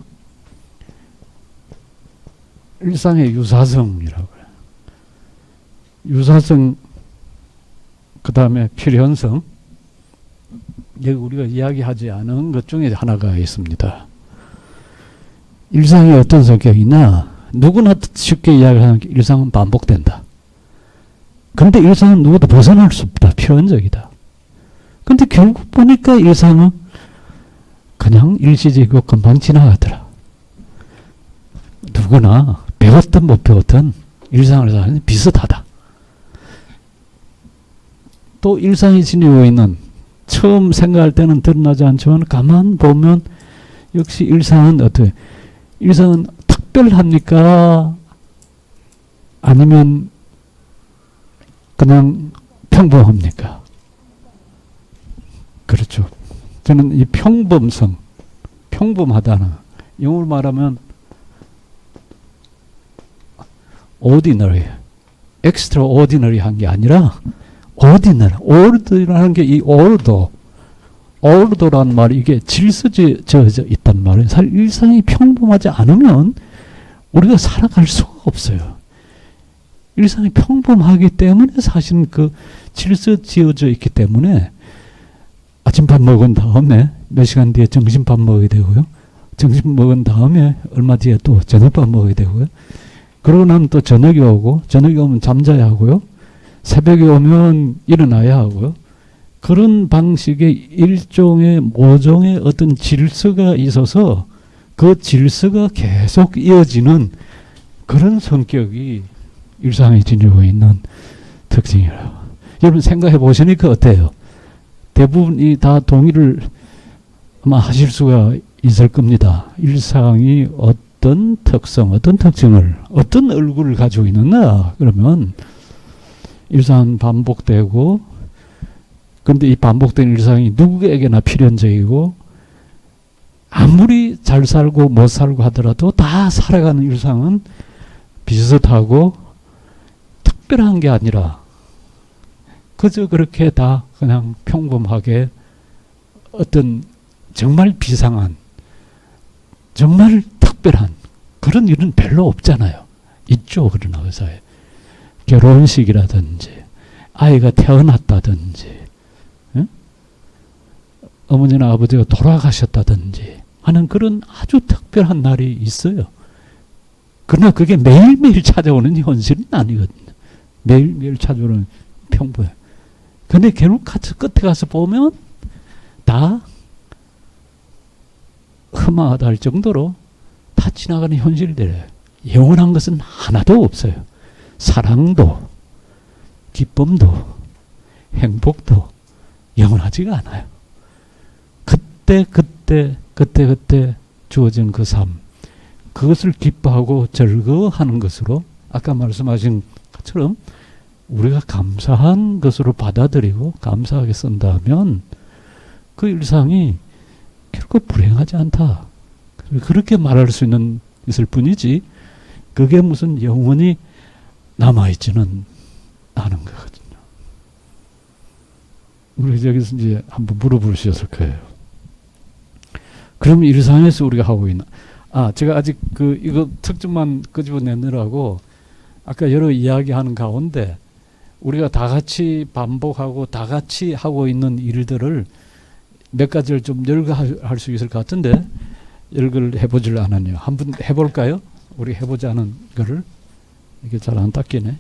일상의 유사성이라고 해요. 유사성 그 다음에 필연성 여기 우리가 이야기하지 않은 것 중에 하나가 있습니다. 일상이 어떤 성격이냐 누구나 쉽게 이야기하는 게 일상은 반복된다. 그런데 일상은 누구도 벗어날 수 없다. 필연적이다. 그런데 결국 보니까 일상은 그냥 일시적이고 금방 지나가더라. 누구나 배웠든 못 배웠든 일상을 사는 비슷하다. 또 일상이 지니고 있는 처음 생각할 때는 드러나지 않지만 가만 보면 역시 일상은 어떻게 일상은 특별합니까? 아니면 그냥 평범합니까? 그렇죠. 저는 이 평범성, 평범하다는 영어로 말하면 ordinary, extraordinary한 게 아니라 ordinary, order라는 게 이 order라는 말이 이게 질서져져 있단 말이에요. 사실 일상이 평범하지 않으면 우리가 살아갈 수가 없어요. 일상이 평범하기 때문에 사실은 그 질서지어져 있기 때문에 아침밥 먹은 다음에 몇 시간 뒤에 점심밥 먹어야 되고요. 점심 먹은 다음에 얼마 뒤에 또 저녁밥 먹어야 되고요. 그러고 나면 또 저녁이 오고 저녁이 오면 잠자야 하고요. 새벽에 오면 일어나야 하고요. 그런 방식의 일종의 모종의 어떤 질서가 있어서 그 질서가 계속 이어지는 그런 성격이 일상에 지니고 있는 특징이라고. 여러분 생각해 보시니까 어때요? 대부분이 다 동의를 아마 하실 수가 있을 겁니다. 일상이 어떤 특성, 어떤 특징을, 어떤 얼굴을 가지고 있느냐 그러면 일상은 반복되고 그런데 이 반복된 일상이 누구에게나 필연적이고 아무리 잘 살고 못 살고 하더라도 다 살아가는 일상은 비슷하고 특별한 게 아니라 그저 그렇게 다 그냥 평범하게 어떤 정말 비상한 정말 특별한 그런 일은 별로 없잖아요. 있죠. 그러나 의사에 결혼식이라든지 아이가 태어났다든지 어머니나 아버지가 돌아가셨다든지 하는 그런 아주 특별한 날이 있어요. 그러나 그게 매일매일 찾아오는 현실은 아니거든요. 매일매일 찾아오는 평범해. 근데 결국 끝에 가서 보면 다 흠하다 할 정도로 다 지나가는 현실들이에요. 영원한 것은 하나도 없어요. 사랑도 기쁨도 행복도 영원하지가 않아요. 그때 주어진 그 삶 그것을 기뻐하고 즐거워하는 것으로 아까 말씀하신 것처럼 우리가 감사한 것으로 받아들이고 감사하게 쓴다면 그 일상이 결코 불행하지 않다. 그렇게 말할 수 있을 뿐이지 그게 무슨 영원히 남아있지는 않은 거거든요. 우리 저기서 이제 한번 물어보셨을 거예요. 그럼 일상에서 우리가 하고 있는 제가 아직 이거 특징만 끄집어내느라고 아까 여러 이야기하는 가운데 우리가 다 같이 반복하고 다 같이 하고 있는 일들을 몇 가지를 좀 열거할 수 있을 것 같은데 열거를 해보질 않았네요. 한번 해볼까요? 우리 해보자는 거를 이게 잘 안 닦이네.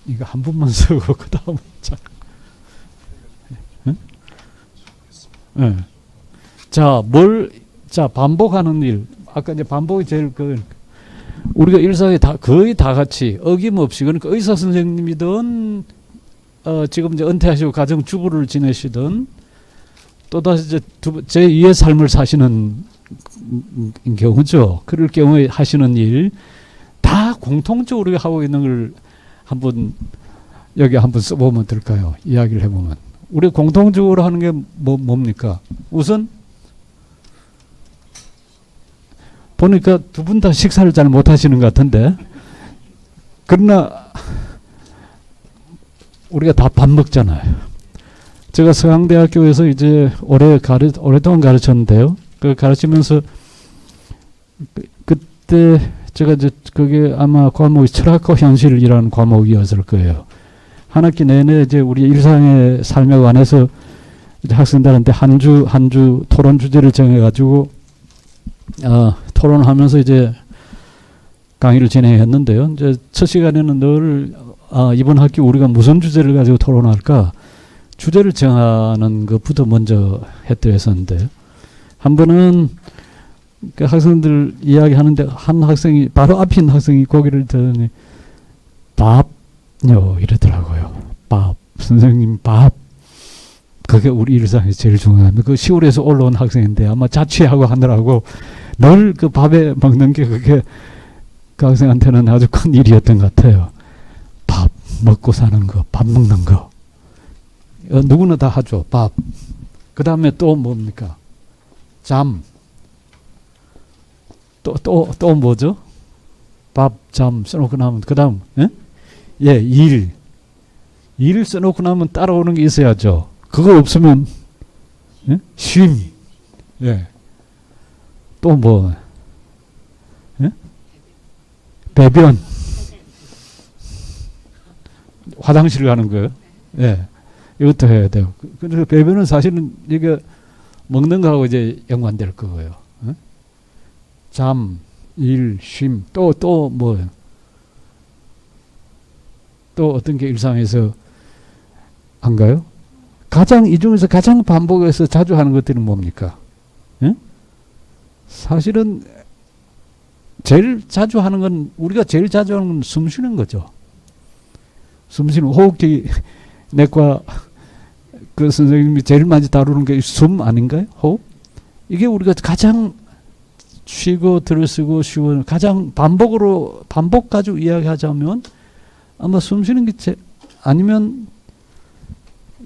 이거 한 번만 쓰고 그 다음은 잘. 네? 자, 자, 반복하는 일. 아까 이제 반복이 제일 우리가 일상에 거의 다 같이 어김없이, 그러니까 의사 선생님이든 지금 이제 은퇴하시고 가정주부를 지내시든 또다시 이제 제2의 삶을 사시는 경우죠. 그럴 경우에 하시는 일 다 공통적으로 우리가 하고 있는 걸 한번 여기 한번 써보면 될까요? 이야기를 해보면 우리 공통적으로 하는 게 뭡니까? 우선 보니까 두 분 다 식사를 잘 못하시는 것 같은데, 그러나 우리가 다 밥 먹잖아요. 제가 서강대학교에서 이제 오랫동안 가르쳤는데요. 그 가르치면서 그때 제가 이제 그게 아마 과목이 철학과 현실이라는 과목이었을 거예요. 한 학기 내내 이제 우리 일상의 삶에 관해서 이제 학생들한테 한 주 토론 주제를 정해가지고 토론하면서 이제 강의를 진행했는데요. 이제 첫 시간에는 늘 이번 학기 우리가 무슨 주제를 가지고 토론할까 주제를 정하는 것부터 먼저 했었는데, 한 번은 그 학생들 이야기하는데 한 학생이 바로 앞에 있는 학생이 고개를 들더니 밥요 이러더라고요. 밥. 선생님 밥. 그게 우리 일상에서 제일 중요합니다. 그 시골에서 올라온 학생인데 아마 자취하고 하느라고 늘 그 밥에 먹는 게 그게 그 학생한테는 아주 큰 일이었던 것 같아요. 밥 먹고 사는 거, 밥 먹는 거. 누구나 다 하죠. 밥. 그 다음에 또 뭡니까? 잠. 또 뭐죠? 밥, 잠 써놓고 나면 그 다음 일. 일 써놓고 나면 따라오는 게 있어야죠. 그거 없으면 쉼. 예. 또 뭐? 배변. 화장실 가는 거예요. 예. 이것도 해야 돼요. 그래서 배변은 사실은 이게 먹는 거하고 이제 연관될 거고요. 잠, 일, 쉼, 또 뭐예요? 또 어떤 게 일상에서 한가요? 이 중에서 가장 반복해서 자주 하는 것들은 뭡니까? 사실은 제일 자주 하는 건, 우리가 제일 자주 하는 건 숨 쉬는 거죠. 숨 쉬는, 호흡기 내과 그 선생님이 제일 많이 다루는 게 숨 아닌가요? 호흡? 이게 우리가 가장 쉬고 들어쓰고 쉬고 가장 반복 가지고 이야기하자면 아마 숨 쉬는 게 아니면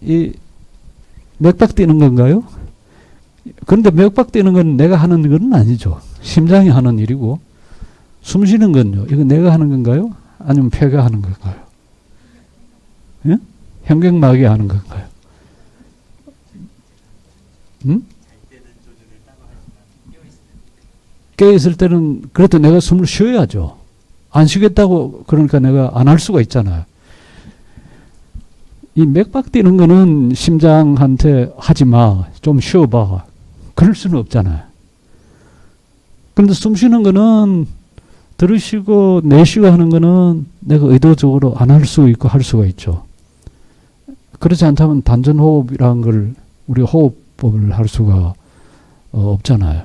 이 맥박 뛰는 건가요? 그런데 맥박 뛰는 건 내가 하는 건 아니죠. 심장이 하는 일이고, 숨 쉬는 건요. 이거 내가 하는 건가요? 아니면 폐가 하는 건가요? 예? 현경막이 하는 건가요? 깨어있을 때는 그래도 내가 숨을 쉬어야죠. 안 쉬겠다고 그러니까 내가 안 할 수가 있잖아요. 이 맥박 뛰는 거는 심장한테 하지 마, 좀 쉬어봐, 그럴 수는 없잖아요. 그런데 숨 쉬는 거는 들으시고 내쉬고 하는 거는 내가 의도적으로 안 할 수 있고 할 수가 있죠. 그렇지 않다면 단전호흡이라는 걸 우리 호흡법을 할 수가 없잖아요.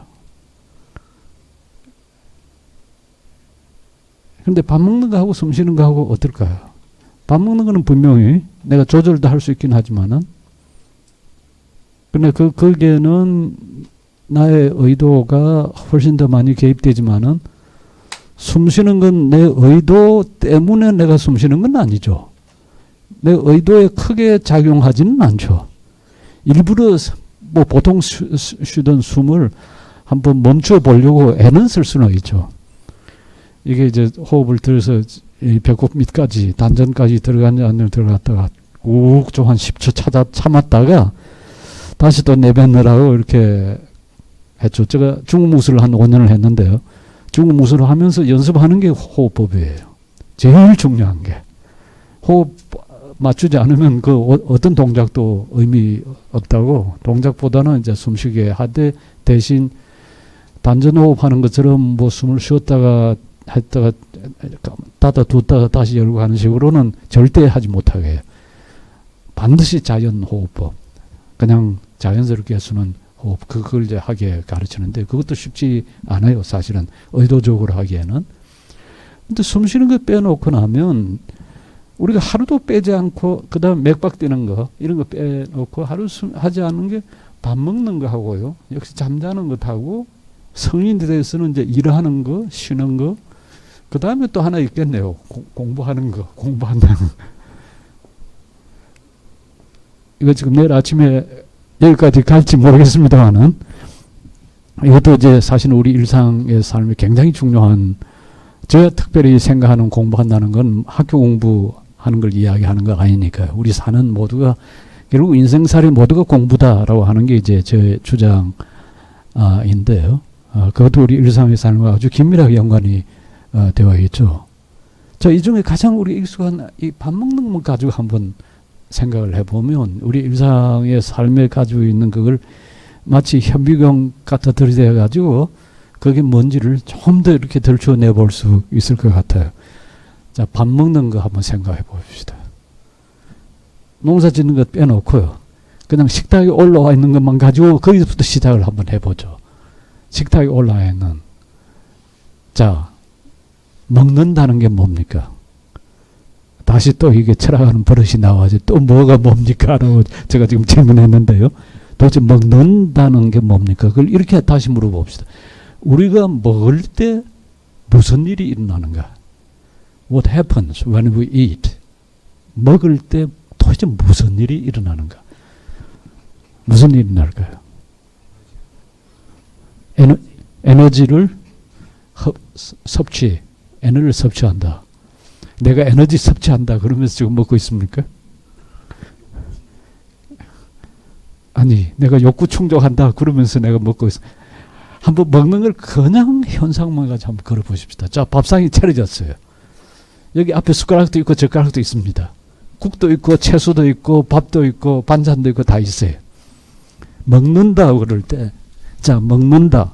그런데 밥 먹는 거하고 숨 쉬는 거하고 어떨까요? 밥 먹는 거는 분명히 내가 조절도 할 수 있긴 하지만은, 근데 거기에는 나의 의도가 훨씬 더 많이 개입되지만은, 숨 쉬는 건 내 의도 때문에 내가 숨 쉬는 건 아니죠. 내 의도에 크게 작용하지는 않죠. 일부러 뭐 보통 쉬던 숨을 한번 멈춰 보려고 애는 쓸 수는 있죠. 이게 이제 호흡을 들어서 이 배꼽 밑까지 단전까지 들어갔냐 안 들어갔다가 꾹 좀 한 10초 참았다가 다시 또 내뱉느라고 이렇게 했죠. 제가 중국무술을 한 5년을 했는데요. 중국무술을 하면서 연습하는 게 호흡법이에요. 제일 중요한 게. 호흡 맞추지 않으면 그 어떤 동작도 의미 없다고, 동작보다는 이제 숨쉬게 하되 대신 단전호흡 하는 것처럼 뭐 숨을 쉬었다가 했다가 닫아뒀다가 다시 열고 하는 식으로는 절대 하지 못하게 해요. 반드시 자연호흡법, 그냥 자연스럽게 쓰는 호흡 그걸 이제 하게 가르치는데 그것도 쉽지 않아요. 사실은 의도적으로 하기에는. 근데 숨 쉬는 거 빼놓고 나면 우리가 하루도 빼지 않고 그다음 맥박 뛰는 거 이런 거 빼놓고 하루 하지 않는 게 밥 먹는 거 하고요. 역시 잠자는 것 하고 성인에 대해서는 이제 일하는 거, 쉬는 거. 그다음에 또 하나 있겠네요. 공부하는 거, 공부한다는 거. 이거 지금 내일 아침에 여기까지 갈지 모르겠습니다만은 이것도 이제 사실 우리 일상의 삶이 굉장히 중요한 제가 특별히 생각하는 공부한다는 건 학교 공부하는 걸 이야기하는 거 아니니까요. 우리 사는 모두가 결국 인생살이 모두가 공부다라고 하는 게 이제 제 주장인데요. 그것도 우리 일상의 삶과 아주 긴밀하게 연관이 되어 있죠. 자, 이 중에 가장 우리 익숙한 이 밥 먹는 것 가지고 한번 생각을 해보면 우리 일상의 삶에 가지고 있는 그걸 마치 현미경 갖다 들이대 가지고 그게 뭔지를 좀 더 이렇게 들춰내 볼 수 있을 것 같아요. 자, 밥 먹는 거 한번 생각해 봅시다. 농사 짓는 것 빼놓고요. 그냥 식탁에 올라와 있는 것만 가지고 거기서부터 시작을 한번 해보죠. 식탁에 올라와 있는. 자, 먹는다는 게 뭡니까? 다시 또 이게 철학하는 버릇이 나와서 또 뭐가 뭡니까? 라고 제가 지금 질문했는데요. 도대체 먹는다는 게 뭡니까? 그걸 이렇게 다시 물어봅시다. 우리가 먹을 때 무슨 일이 일어나는가? What happens when we eat? 먹을 때 도대체 무슨 일이 일어나는가? 무슨 일이 일어날까요? 에너지를 섭취, 에너지를 섭취한다. 내가 에너지 섭취한다 그러면서 지금 먹고 있습니까? 아니, 내가 욕구 충족한다 그러면서 내가 먹고 있어. 한번 먹는 걸 그냥 현상만 가지고 한번 걸어보십시다. 자, 밥상이 차려졌어요. 여기 앞에 숟가락도 있고 젓가락도 있습니다. 국도 있고 채소도 있고 밥도 있고 반찬도 있고 다 있어요. 먹는다 그럴 때, 자, 먹는다,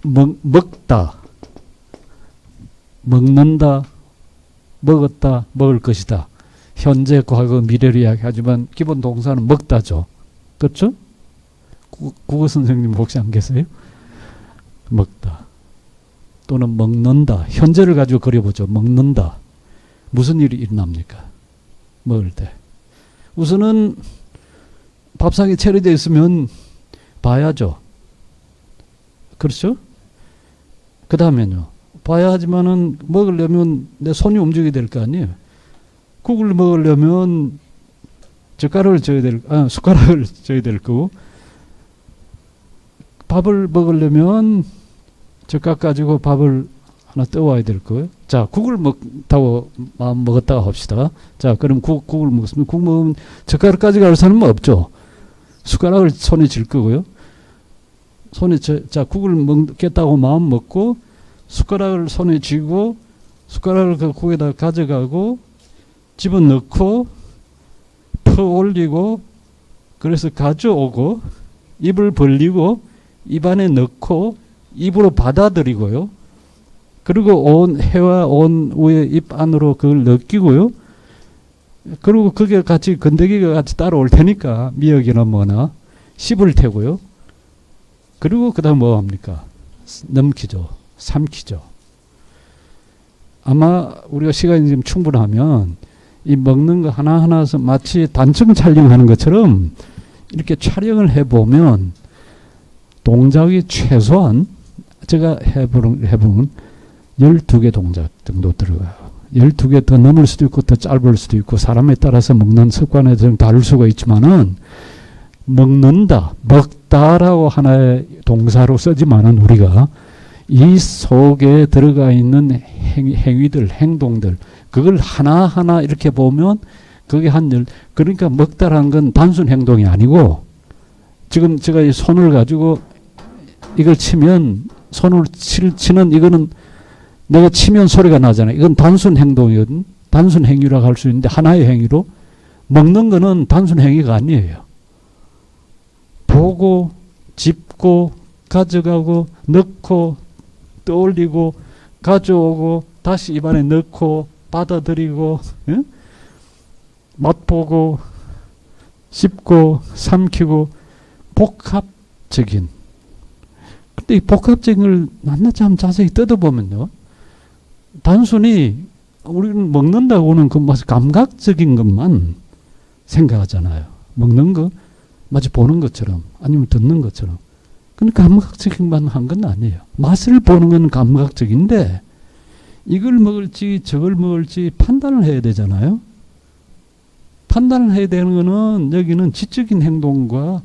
먹다, 먹는다, 먹었다, 먹을 것이다. 현재, 과거, 미래를 이야기하지만 기본 동사는 먹다죠. 그렇죠? 국어 선생님 혹시 안 계세요? 먹다 또는 먹는다. 현재를 가지고 그려보죠. 먹는다. 무슨 일이 일어납니까? 먹을 때. 우선은 밥상이 차려져 있으면 봐야죠. 그렇죠? 그 다음에는요. 봐야 하지만은 먹으려면 내 손이 움직여야 될 거 아니에요. 국을 먹으려면 숟가락을 져야 될 거고, 밥을 먹으려면 젓가락 가지고 밥을 하나 떠와야 될 거예요. 자, 국을 먹다고 마음 먹었다고 합시다. 자, 그럼 국을 먹었으면 국 먹으면 젓가락 가져갈 사람은 없죠. 숟가락을 손에 쥘 거고요. 자, 국을 먹겠다고 마음 먹고 숟가락을 손에 쥐고 숟가락을 그 국에다 가져가고 집어넣고 퍼 올리고 그래서 가져오고 입을 벌리고 입안에 넣고 입으로 받아들이고요. 그리고 온 해와 온 위에 입 안으로 그걸 넣기고요. 그리고 그게 같이 건더기가 같이 따라올 테니까 미역이나 뭐나 씹을 테고요. 그리고 그 다음 뭐 합니까? 넘기죠. 삼키죠. 아마 우리가 시간이 좀 충분하면 이 먹는 거 하나하나서 마치 단층 촬영하는 것처럼 이렇게 촬영을 해보면 동작이 최소한 제가 해보면 12개 동작 정도 들어가요. 12개 더 넘을 수도 있고 더 짧을 수도 있고 사람에 따라서 먹는 습관에 좀 다를 수가 있지만은 먹는다, 먹다라고 하나의 동사로 쓰지만은 우리가 이 속에 들어가 있는 행위들, 행동들 그걸 하나하나 이렇게 보면 그게 그러니까 먹다라는 건 단순 행동이 아니고 지금 제가 이 손을 가지고 이걸 치면 손을 치는 이거는 내가 치면 소리가 나잖아요. 이건 단순 행동이거든. 단순 행위라고 할 수 있는데 하나의 행위로 먹는 거는 단순 행위가 아니에요. 보고 짚고 가져가고 넣고 떠올리고 가져오고 다시 입안에 넣고 받아들이고 맛보고 씹고 삼키고 복합 복합적인. 근데 이 복합적인 걸 낱낱이 한번 자세히 뜯어보면요. 단순히 우리는 먹는다고는 그 마치 감각적인 것만 생각하잖아요. 먹는 거 마치 보는 것처럼 아니면 듣는 것처럼. 그러니까 감각적인만 한 건 아니에요. 맛을 보는 건 감각적인데 이걸 먹을지 저걸 먹을지 판단을 해야 되잖아요. 판단을 해야 되는 거는 여기는 지적인 행동과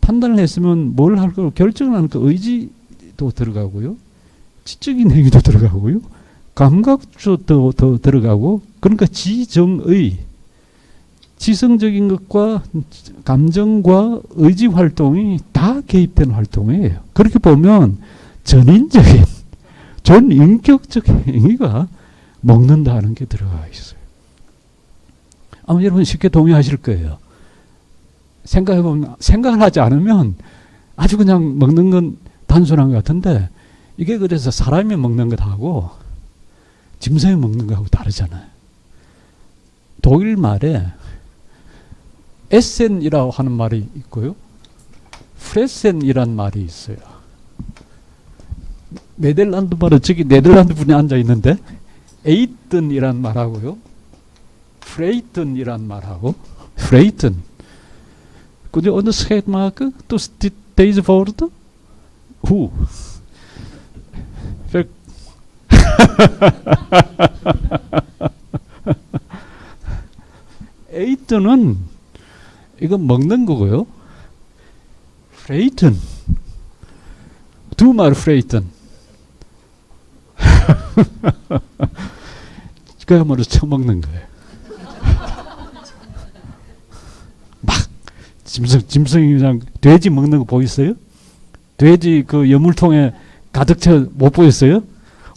판단을 했으면 뭘 할 걸 결정을 하니까 의지도 들어가고요. 지적인 행위도 들어가고요. 감각도 더 들어가고 그러니까 지정의 지성적인 것과 감정과 의지 활동이 다 개입된 활동이에요. 그렇게 보면 전인적인 전인격적 행위가 먹는다는 게 들어가 있어요. 아마 여러분 쉽게 동의하실 거예요. 생각해보면 생각을 하지 않으면 아주 그냥 먹는 건 단순한 것 같은데 이게 그래서 사람이 먹는 것하고 짐승이 먹는 것하고 다르잖아요. 독일 말에 에센이라고 하는 말이 있고요. 프레센이란 말이 있어요. 네덜란드 말은 저기 네덜란드 분이 앉아 있는데 에이튼이란 말하고요. 프레이튼이란 말하고 프레이튼. Kun je onderscheid maken tussen deze woorden? Hoe? 에이튼은 이건 먹는 거고요. 프레이튼. 두 말 프레이튼. 그야말로 처먹는 거예요. 짐승이 그냥 돼지 먹는 거 보였어요? 돼지 그 여물통에 가득 채 못 보였어요?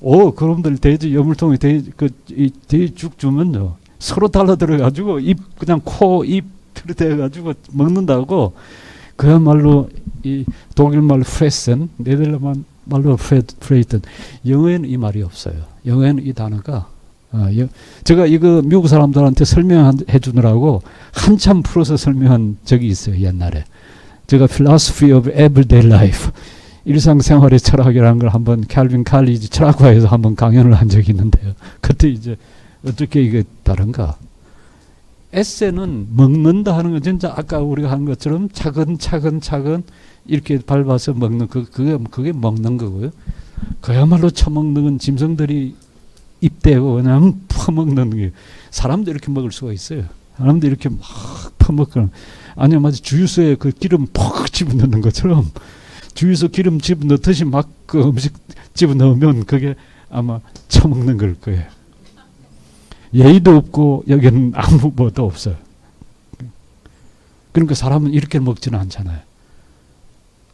오, 그놈들 돼지 여물통에 돼지 죽 주면요 서로 달라들어 가지고 입 그냥 코 입 들이대 가지고 먹는다고. 그야말로 이 독일 말로 프레센, 네덜란드 말로 프레이튼. 영어에는 이 말이 없어요. 영어에는 이 단어가 제가 이거 미국 사람들한테 설명해 주느라고 한참 풀어서 설명한 적이 있어요. 옛날에 제가 Philosophy of Everyday Life 일상생활의 철학이라는 걸 한번 캘빈 칼리지 철학과에서 한번 강연을 한 적이 있는데요. 그때 이제 어떻게 이게 다른가? 에세는 먹는다 하는 건 진짜 아까 우리가 한 것처럼 차근차근 이렇게 밟아서 먹는 그게 먹는 거고요. 그야말로 처먹는 건 짐승들이 입대고 그냥 퍼먹는 게. 사람도 이렇게 먹을 수가 있어요. 사람도 이렇게 막 퍼먹거나 아니면 마치 주유소에 그 기름 퍽 집어넣는 것처럼 주유소 기름 집어넣듯이 막 그 음식 집어넣으면 그게 아마 처먹는 걸 거예요. 예의도 없고 여기는 아무 뭐도 없어요. 그러니까 사람은 이렇게 먹지는 않잖아요.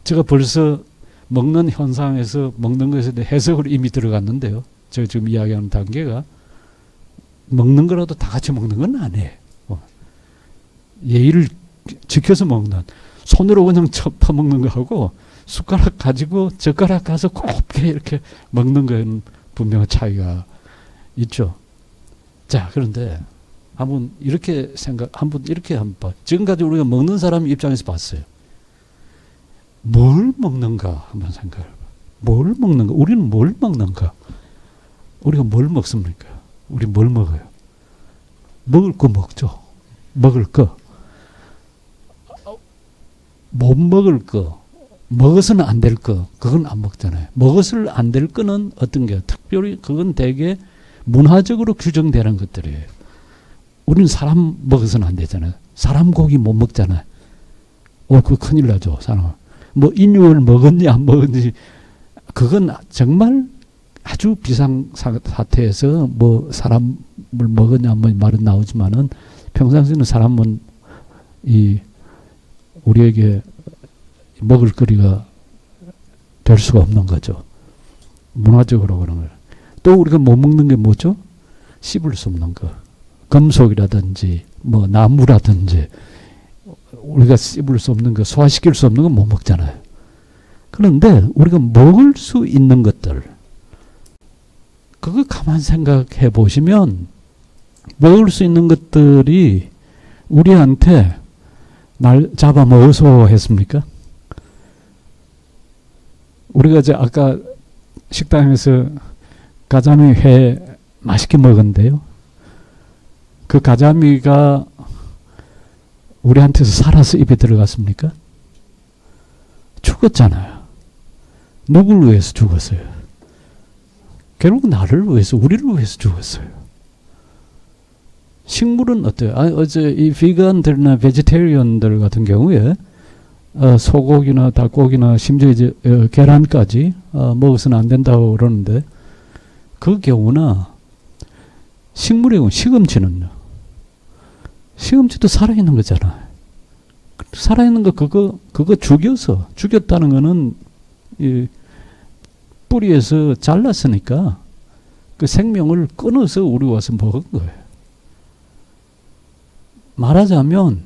제가 벌써 먹는 현상에서 먹는 것에 대해 해석으로 이미 들어갔는데요. 제가 지금 이야기하는 단계가 먹는 거라도 다 같이 먹는 건 아니에요. 예의를 지켜서 먹는, 손으로 그냥 퍼먹는 거하고 숟가락 가지고 젓가락 가서 곱게 이렇게 먹는 거에는 분명한 차이가 있죠. 자, 그런데 한번 이렇게 한번 지금까지 우리가 먹는 사람 입장에서 봤어요. 뭘 먹는가 한번 생각해 봐. 뭘 먹는가? 우리는 뭘 먹는가? 우리가 뭘 먹습니까? 우리 뭘 먹어요? 먹을 거 먹죠. 먹을 거. 못 먹을 거. 먹어서는 안 될 거. 그건 안 먹잖아요. 먹어서는 안 될 거는 어떤 게? 특별히 그건 되게 문화적으로 규정되는 것들이에요. 우리는 사람 먹어서는 안 되잖아요. 사람 고기 못 먹잖아요. 그거 큰일 나죠. 사람. 뭐 인육을 먹었니 안 먹었니 그건 정말 아주 비상사태에서 뭐 사람을 먹었냐 뭐 말은 나오지만은 평상시에는 사람은 우리에게 먹을 거리가 될 수가 없는 거죠. 문화적으로 그런 걸. 또 우리가 못 먹는 게 뭐죠? 씹을 수 없는 거. 금속이라든지 뭐 나무라든지 우리가 씹을 수 없는 거, 소화시킬 수 없는 건 못 먹잖아요. 그런데 우리가 먹을 수 있는 것들, 그거 가만 생각해 보시면 먹을 수 있는 것들이 우리한테 날 잡아먹어서 했습니까? 우리가 이제 아까 식당에서 가자미 회 맛있게 먹었는데요. 그 가자미가 우리한테서 살아서 입에 들어갔습니까? 죽었잖아요. 누구를 위해서 죽었어요? 결국 나를 위해서, 우리를 위해서 죽었어요. 식물은 어때요? 어제 이 비건들이나 베지테리언들 같은 경우에 소고기나 닭고기나 심지어 이제 계란까지 먹어서는 안 된다고 그러는데, 그 경우나 식물의 경우 시금치는요. 시금치도 살아있는 거잖아요. 살아있는 거 그거 죽였다는 거는 이 뿌리에서 잘랐으니까 그 생명을 끊어서 우리 와서 먹은 거예요. 말하자면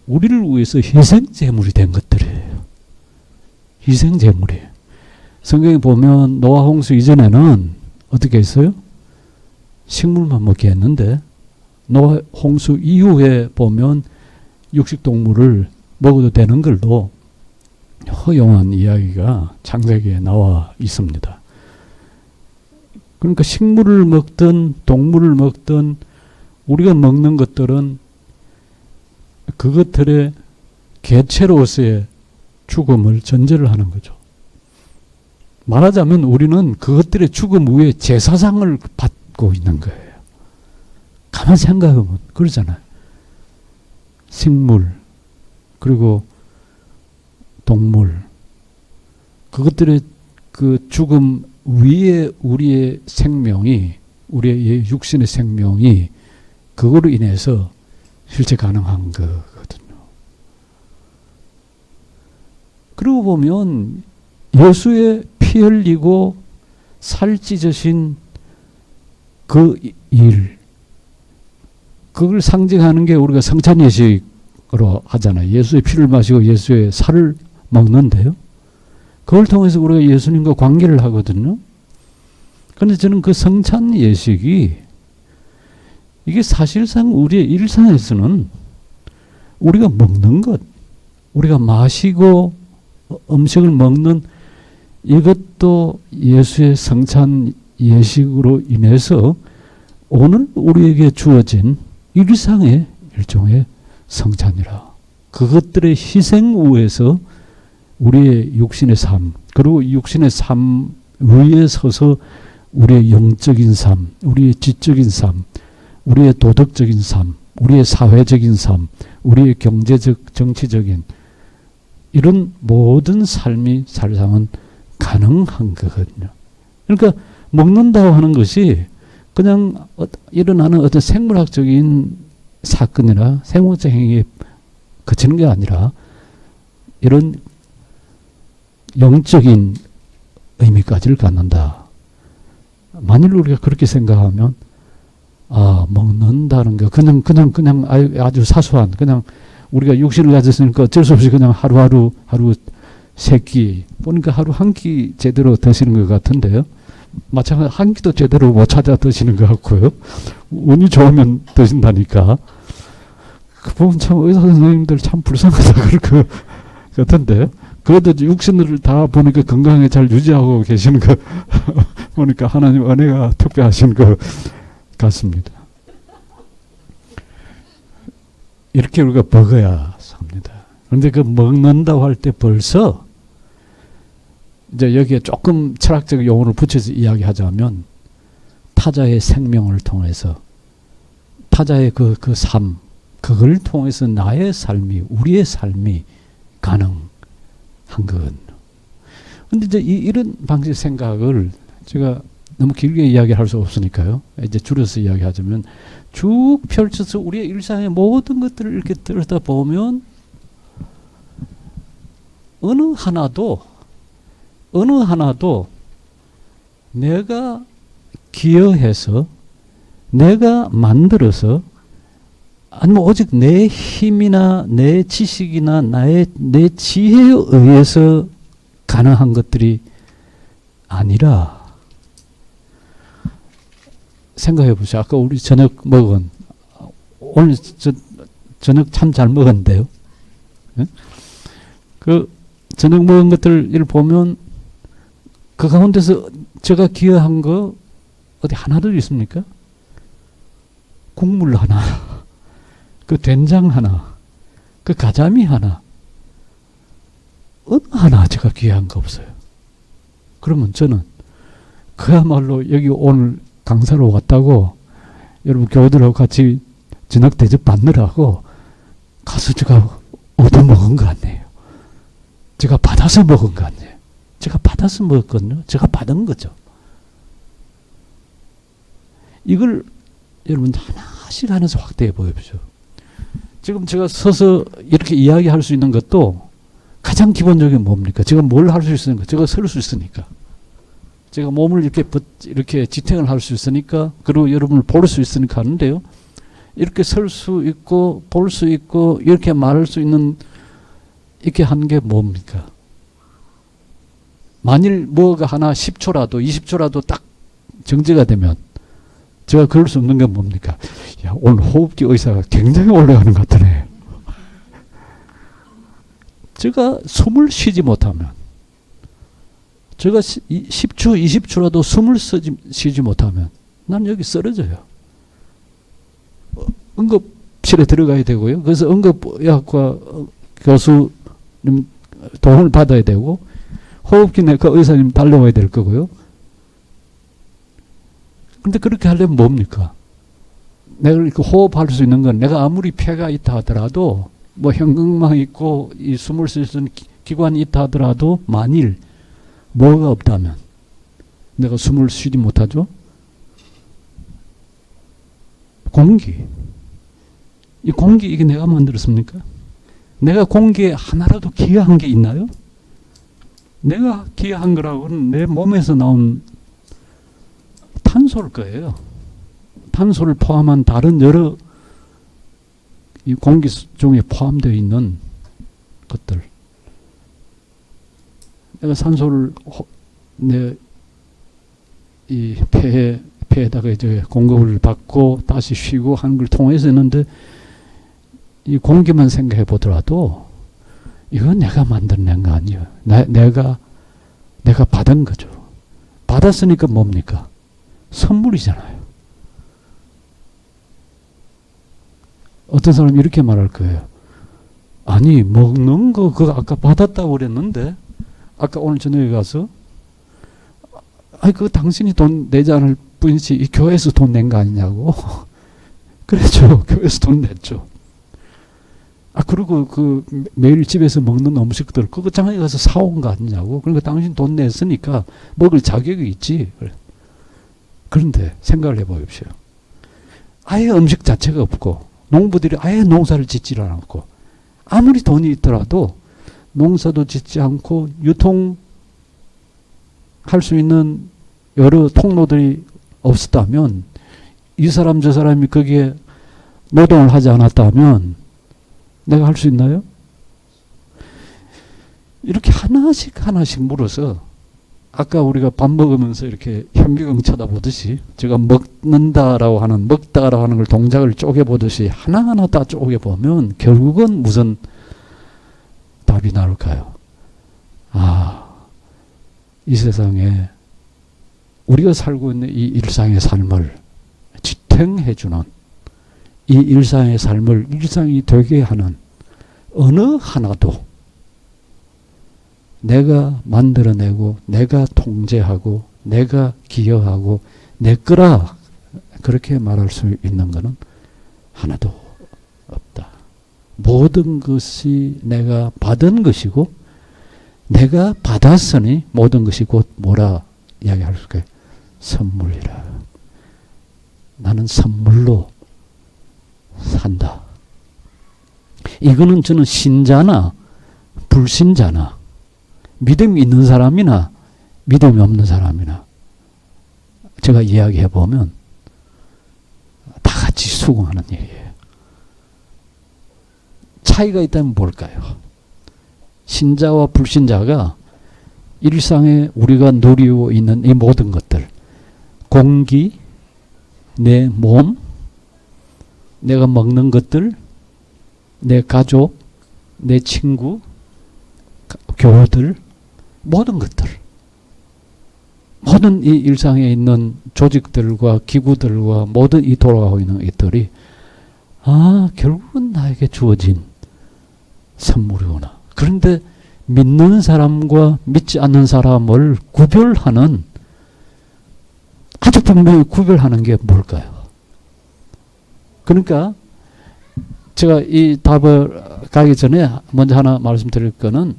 우리를 위해서 희생제물이 된 것들이에요. 희생제물이에요. 성경에 보면 노아 홍수 이전에는 어떻게 했어요? 식물만 먹게 했는데 노아 홍수 이후에 보면 육식동물을 먹어도 되는 걸로 허용한 이야기가 창세기에 나와 있습니다. 그러니까 식물을 먹든 동물을 먹든 우리가 먹는 것들은 그것들의 개체로서의 죽음을 전제를 하는 거죠. 말하자면 우리는 그것들의 죽음 후에 제사상을 받고 있는 거예요. 가만 생각하면 그러잖아요. 식물 그리고 동물 그것들의 그 죽음 위에 우리의 생명이 우리의 육신의 생명이 그거로 인해서 실제 가능한 거거든요. 그러고 보면 예수의 피 흘리고 살 찢으신 그 일, 그걸 상징하는 게 우리가 성찬 예식으로 하잖아요. 예수의 피를 마시고 예수의 살을 먹는데요. 그걸 통해서 우리가 예수님과 관계를 하거든요. 그런데 저는 그 성찬 예식이 이게 사실상 우리의 일상에서는 우리가 먹는 것, 우리가 마시고 음식을 먹는 이것도 예수의 성찬 예식으로 인해서 오늘 우리에게 주어진 일상의 일종의 성찬이라. 그것들의 희생 위에서 우리의 육신의 삶, 그리고 육신의 삶 위에 서서 우리의 영적인 삶, 우리의 지적인 삶, 우리의 도덕적인 삶, 우리의 사회적인 삶, 우리의 경제적, 정치적인 이런 모든 삶이 사실상은 가능한 거거든요. 그러니까 먹는다고 하는 것이 그냥 일어나는 어떤 생물학적인 사건이나 생물적 행위에 그치는 게 아니라 이런 영적인 의미까지를 갖는다. 만일 우리가 그렇게 생각하면 먹는다는 거 그냥 아주 사소한 그냥 우리가 육신을 가졌으니까 어쩔 수 없이 그냥 하루 세 끼 보니까 하루 한 끼 제대로 드시는 것 같은데요. 마찬가지로 한 끼도 제대로 못 찾아 드시는 것 같고요. 운이 좋으면 드신다니까. 그 부분 참 의사 선생님들 참 불쌍하다 그럴 것 같은데요. 그래도 육신을 다 보니까 건강에 잘 유지하고 계시는 거 보니까 하나님 은혜가 특별하신 것 같습니다. 이렇게 우리가 먹어야 삽니다. 그런데 그 먹는다고 할 때 벌써 이제 여기에 조금 철학적 용어를 붙여서 이야기하자면 타자의 생명을 통해서 타자의 그 삶, 그걸 통해서 나의 삶이, 우리의 삶이 가능한 거거든요. 근데 이제 이런 방식 생각을 제가 너무 길게 이야기할 수 없으니까요. 이제 줄여서 이야기하자면 쭉 펼쳐서 우리의 일상의 모든 것들을 이렇게 들여다보면 어느 하나도 내가 기여해서 내가 만들어서 아니면 오직 내 힘이나 내 지식이나 내 지혜에 의해서 가능한 것들이 아니라 생각해 보세요. 아까 우리 저녁 먹은 오늘 저녁 참 잘 먹었는데요. 네? 저녁 먹은 것들을 보면 그 가운데서 제가 기여한 거 어디 하나도 있습니까? 국물 하나, 그 된장 하나, 그 가자미 하나, 어느 하나 제가 기여한 거 없어요. 그러면 저는 그야말로 여기 오늘 강사로 왔다고 여러분 교우들하고 같이 저녁 대접 받느라고 가서 제가 얻어먹은 거 아니에요. 제가 받아서 먹은 거 아니에요. 제가 받아서 먹었거든요. 제가 받은 거죠. 이걸 여러분 하나씩 하나씩 확대해 보십시오. 지금 제가 서서 이렇게 이야기할 수 있는 것도 가장 기본적인 뭡니까? 제가 뭘 할 수 있으니까? 제가 설 수 있으니까. 제가 몸을 이렇게 지탱을 할 수 있으니까, 그리고 여러분을 볼 수 있으니까 하는데요. 이렇게 설 수 있고, 볼 수 있고, 이렇게 말할 수 있는, 이렇게 한 게 뭡니까? 만일 뭐가 하나 10초라도, 20초라도 딱 정지가 되면, 제가 그럴 수 없는 게 뭡니까? 야, 오늘 호흡기 의사가 굉장히 올라가는 것 같으네. 제가 숨을 쉬지 못하면, 제가 10초, 20초라도 숨을 쉬지 못하면, 난 여기 쓰러져요. 응급실에 들어가야 되고요. 그래서 응급의학과 교수님 도움을 받아야 되고, 호흡기 내과 의사님 달려와야 될 거고요. 근데 그렇게 하려면 뭡니까? 내가 이렇게 호흡할 수 있는 건 내가 아무리 폐가 있다 하더라도 뭐 현극막 있고 이 숨을 쉴 수 있는 기관이 있다 하더라도 만일 뭐가 없다면 내가 숨을 쉬지 못하죠? 공기. 이 공기 이게 내가 만들었습니까? 내가 공기에 하나라도 기여한 게 있나요? 내가 기여한 거라고는 내 몸에서 나온 탄소일 거예요. 탄소를 포함한 다른 여러 이 공기 중에 포함되어 있는 것들. 내가 산소를 내 이 폐에다가 이제 공급을 받고 다시 쉬고 하는 걸 통해서 했는데 이 공기만 생각해 보더라도 이건 내가 만들어낸 거 아니에요. 내가 받은 거죠. 받았으니까 뭡니까? 선물이잖아요. 어떤 사람이 이렇게 말할 거예요. 아니 먹는 거 그거 아까 받았다고 그랬는데 아까 오늘 저녁에 가서 아니 그거 당신이 돈 내지 않을 뿐이지 이 교회에서 돈 낸 거 아니냐고. 그랬죠. 교회에서 돈 냈죠. 아 그리고 그 매일 집에서 먹는 음식들 그거 장에 가서 사온 거 아니냐고. 그러니까 당신 돈 냈으니까 먹을 자격이 있지. 그런데 생각을 해보십시오. 아예 음식 자체가 없고 농부들이 아예 농사를 짓지를 않고 아무리 돈이 있더라도 농사도 짓지 않고 유통할 수 있는 여러 통로들이 없었다면 이 사람 저 사람이 거기에 노동을 하지 않았다면 내가 할 수 있나요? 이렇게 하나씩 하나씩 물어서 아까 우리가 밥 먹으면서 이렇게 현미경 쳐다보듯이 제가 먹는다라고 하는 먹다라고 하는 걸 동작을 쪼개보듯이 하나하나 다 쪼개보면 결국은 무슨 답이 나올까요? 아, 이 세상에 우리가 살고 있는 이 일상의 삶을 지탱해주는 이 일상의 삶을 일상이 되게 하는 어느 하나도 내가 만들어내고 내가 통제하고 내가 기여하고 내 거라 그렇게 말할 수 있는 것은 하나도 없다. 모든 것이 내가 받은 것이고 내가 받았으니 모든 것이 곧 뭐라 이야기할 수 있을까요? 선물이라. 나는 선물로 산다. 이거는 저는 신자나 불신자나 믿음이 있는 사람이나 믿음이 없는 사람이나 제가 이야기해 보면 다 같이 수긍하는 일이에요. 차이가 있다면 뭘까요? 신자와 불신자가 일상에 우리가 누리고 있는 이 모든 것들, 공기, 내 몸, 내가 먹는 것들, 내 가족, 내 친구, 교회들, 모든 것들, 모든 이 일상에 있는 조직들과 기구들과 모든 이 돌아가고 있는 것들이 결국은 나에게 주어진 선물이구나. 그런데 믿는 사람과 믿지 않는 사람을 구별하는, 아주 분명히 구별하는 게 뭘까요? 그러니까 제가 이 답을 가기 전에 먼저 하나 말씀드릴 거는,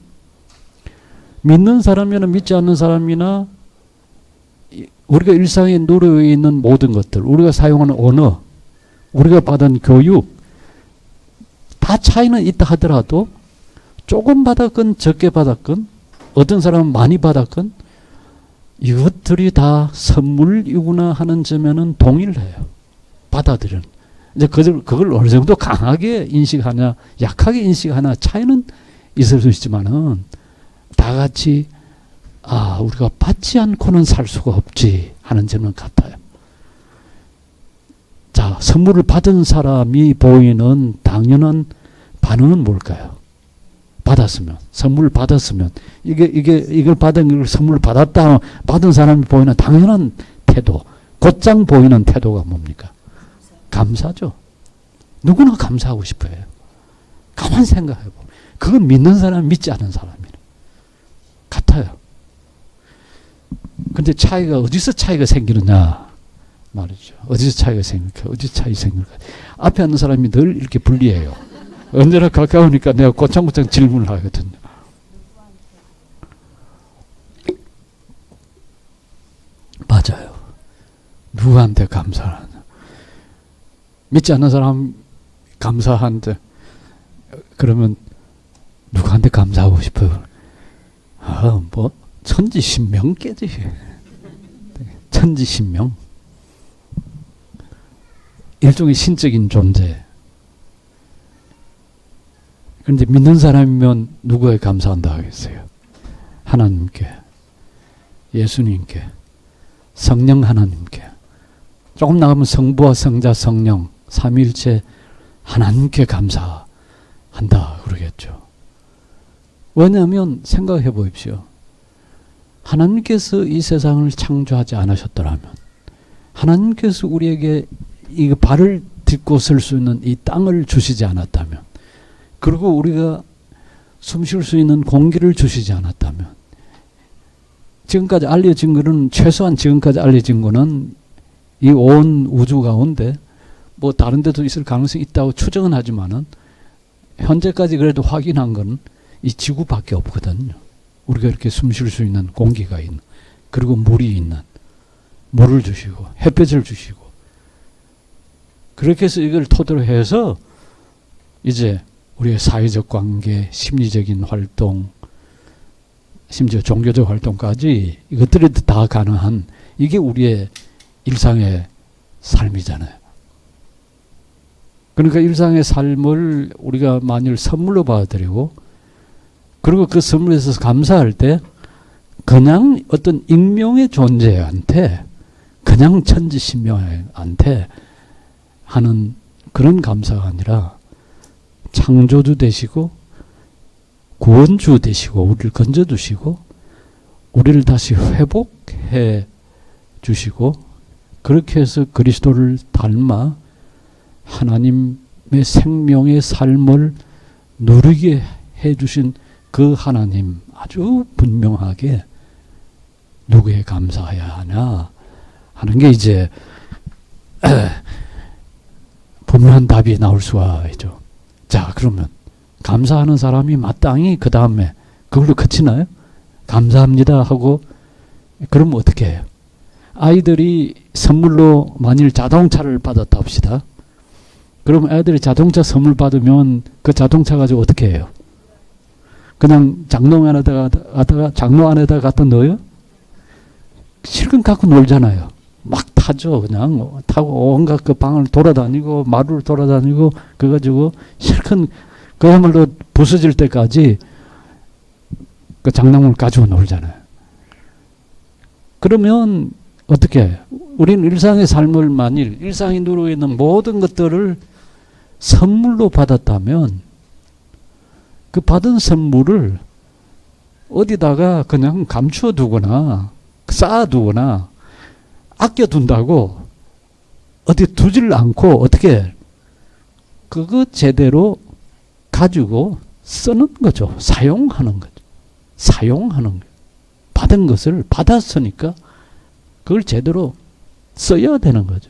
믿는 사람이나 믿지 않는 사람이나 우리가 일상에 누려 있는 모든 것들, 우리가 사용하는 언어, 우리가 받은 교육, 다 차이는 있다 하더라도 조금 받았건 적게 받았건, 어떤 사람은 많이 받았건, 이것들이 다 선물이구나 하는 점에는 동일해요. 받아들이는. 이제 그걸 어느 정도 강하게 인식하냐, 약하게 인식하냐 차이는 있을 수 있지만은, 다 같이 우리가 받지 않고는 살 수가 없지 하는 점은 같아요. 자, 선물을 받은 사람이 보이는 당연한 반응은 뭘까요? 받았으면, 선물을 받았으면, 이걸 받은 걸 선물을 받은 사람이 보이는 당연한 태도, 곧장 보이는 태도가 뭡니까? 감사죠. 누구나 감사하고 싶어요. 가만 생각해보면. 그건 믿는 사람, 믿지 않는 사람이에요. 같아요. 근데 차이가, 어디서 차이가 생기느냐 말이죠. 어디서 차이가 생길까? 어디서 차이 생길까? 앞에 앉는 사람이 늘 이렇게 불리해요. 언제나 가까우니까 내가 꼬창꼬창 질문을 하거든요. 맞아요. 누구한테 감사하냐? 믿지 않는 사람 감사한데, 그러면 누구한테 감사하고 싶어요? 천지신명께지. 천지신명. 일종의 신적인 존재. 그런데 믿는 사람이면 누구에 감사한다 하겠어요? 하나님께, 예수님께, 성령 하나님께. 조금 나가면 성부와 성자, 성령, 삼위일체 하나님께 감사한다 그러겠죠. 왜냐하면 생각해 보십시오. 하나님께서 이 세상을 창조하지 않으셨더라면, 하나님께서 우리에게 이 발을 딛고 설 수 있는 이 땅을 주시지 않았다면, 그리고 우리가 숨 쉴 수 있는 공기를 주시지 않았다면, 지금까지 알려진 거는, 최소한 지금까지 알려진 거는 이 온 우주 가운데 뭐 다른 데도 있을 가능성이 있다고 추정은 하지만은, 현재까지 그래도 확인한 건 이 지구밖에 없거든요. 우리가 이렇게 숨 쉴 수 있는 공기가 있는, 그리고 물이 있는, 물을 주시고 햇볕을 주시고, 그렇게 해서 이걸 토대로 해서 이제 우리의 사회적 관계, 심리적인 활동, 심지어 종교적 활동까지 이것들이 다 가능한, 이게 우리의 일상의 삶이잖아요. 그러니까 일상의 삶을 우리가 만일 선물로 받아들이고, 그리고 그 선물에 있어서 감사할 때 그냥 어떤 익명의 존재한테, 그냥 천지신명한테 하는 그런 감사가 아니라, 창조주 되시고 구원주 되시고 우리를 건져주시고 우리를 다시 회복해 주시고, 그렇게 해서 그리스도를 닮아 하나님의 생명의 삶을 누리게 해주신 그 하나님, 아주 분명하게 누구에 감사해야 하냐 하는 게 이제 분명한 답이 나올 수가 있죠. 자, 그러면 감사하는 사람이 마땅히 그 다음에 그걸로 그치나요? 감사합니다 하고 그러면 어떻게 해요? 아이들이 선물로 만일 자동차를 받았다 합시다. 그럼 애들이 자동차 선물 받으면 그 자동차 가지고 어떻게 해요? 그냥 장롱 안에다가 갖다 넣어요? 실컷 갖고 놀잖아요. 막 타죠. 그냥 타고 온갖 그 방을 돌아다니고 마루를 돌아다니고 그거 가지고 실컷 그야말로 부서질 때까지 그 장난감을 가지고 놀잖아요. 그러면 어떻게 해요? 우리는 일상의 삶을 만일 일상이 누르고 있는 모든 것들을 선물로 받았다면 그 받은 선물을 어디다가 그냥 감춰두거나 쌓아두거나 아껴둔다고 어디 두질 않고 어떻게 그거 제대로 가지고 쓰는 거죠. 사용하는 거죠. 사용하는 거예요. 받은 것을 받았으니까 그걸 제대로 써야 되는 거죠.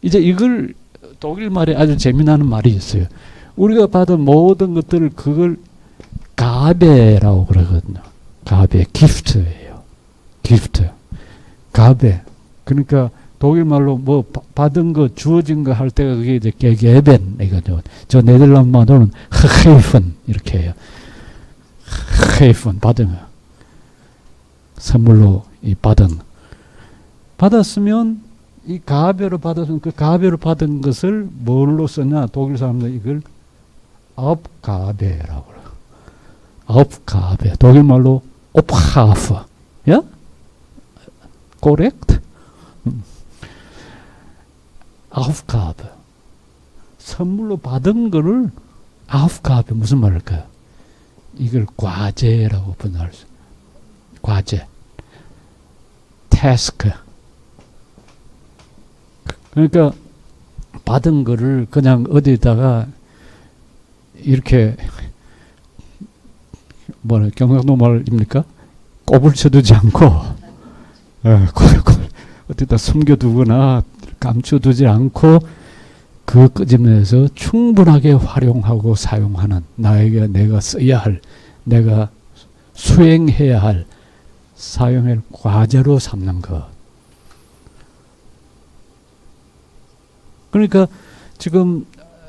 이제 이걸 독일 말에 아주 재미나는 말이 있어요. 우리가 받은 모든 것들을 그걸 가베라고 그러거든요. 가베, 기프트예요. 기프트. 가베. 그러니까 독일 말로 뭐 받은 거, 주어진 거 할 때가 그게 이제 게벤 이거죠. 저 네덜란드 말로는 헤이픈 이렇게 해요. 헤이픈 받은 거. 선물로 이 받았으면 이 가베로 받았으면 그 가베로 받은 것을 뭘로 쓰냐? 독일 사람들 이걸 업가베라고 그래요. 업가베. 독일 말로 옵하프. 야? correct? 아프가베. 선물로 받은 거를 아프가베 무슨 말일까요? 이걸 과제라고 번역할 수. 과제. task. 그러니까 받은 거를 그냥 어디다가 이렇게 뭐라 경상도 말입니까? 꼽을 쳐두지 않고 어디다 숨겨두거나 감춰두지 않고 그 끄집내서 충분하게 활용하고 사용하는 나에게 내가 써야 할 내가 수행해야 할 사용할 과제로 삼는 것. 그러니까 지금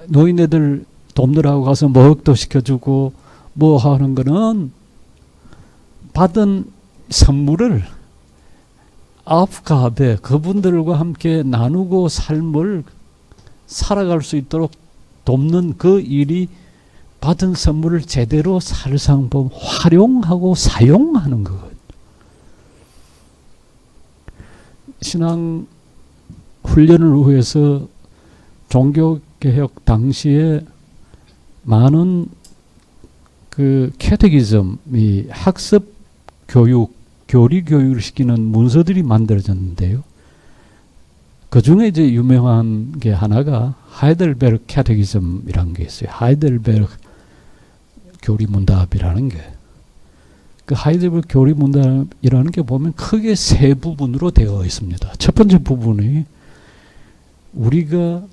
노인네들 돕느라고 가서 먹도 시켜주고 뭐 하는 거는 받은 선물을 아프가베 그분들과 함께 나누고 삶을 살아갈 수 있도록 돕는 그 일이 받은 선물을 제대로 살상범 활용하고 사용하는 것. 신앙 훈련을 위해서 종교개혁 당시에 많은 그 캐테기즘이 학습 교육, 교리 교육을 시키는 문서들이 만들어졌는데요. 그 중에 이제 유명한 게 하나가 하이델베르크 캐테기즘이라는 게 있어요. 하이델베르크 교리문답이라는 게. 그 하이델베르크 교리문답이라는 게 보면 크게 세 부분으로 되어 있습니다. 첫 번째 부분이 우리가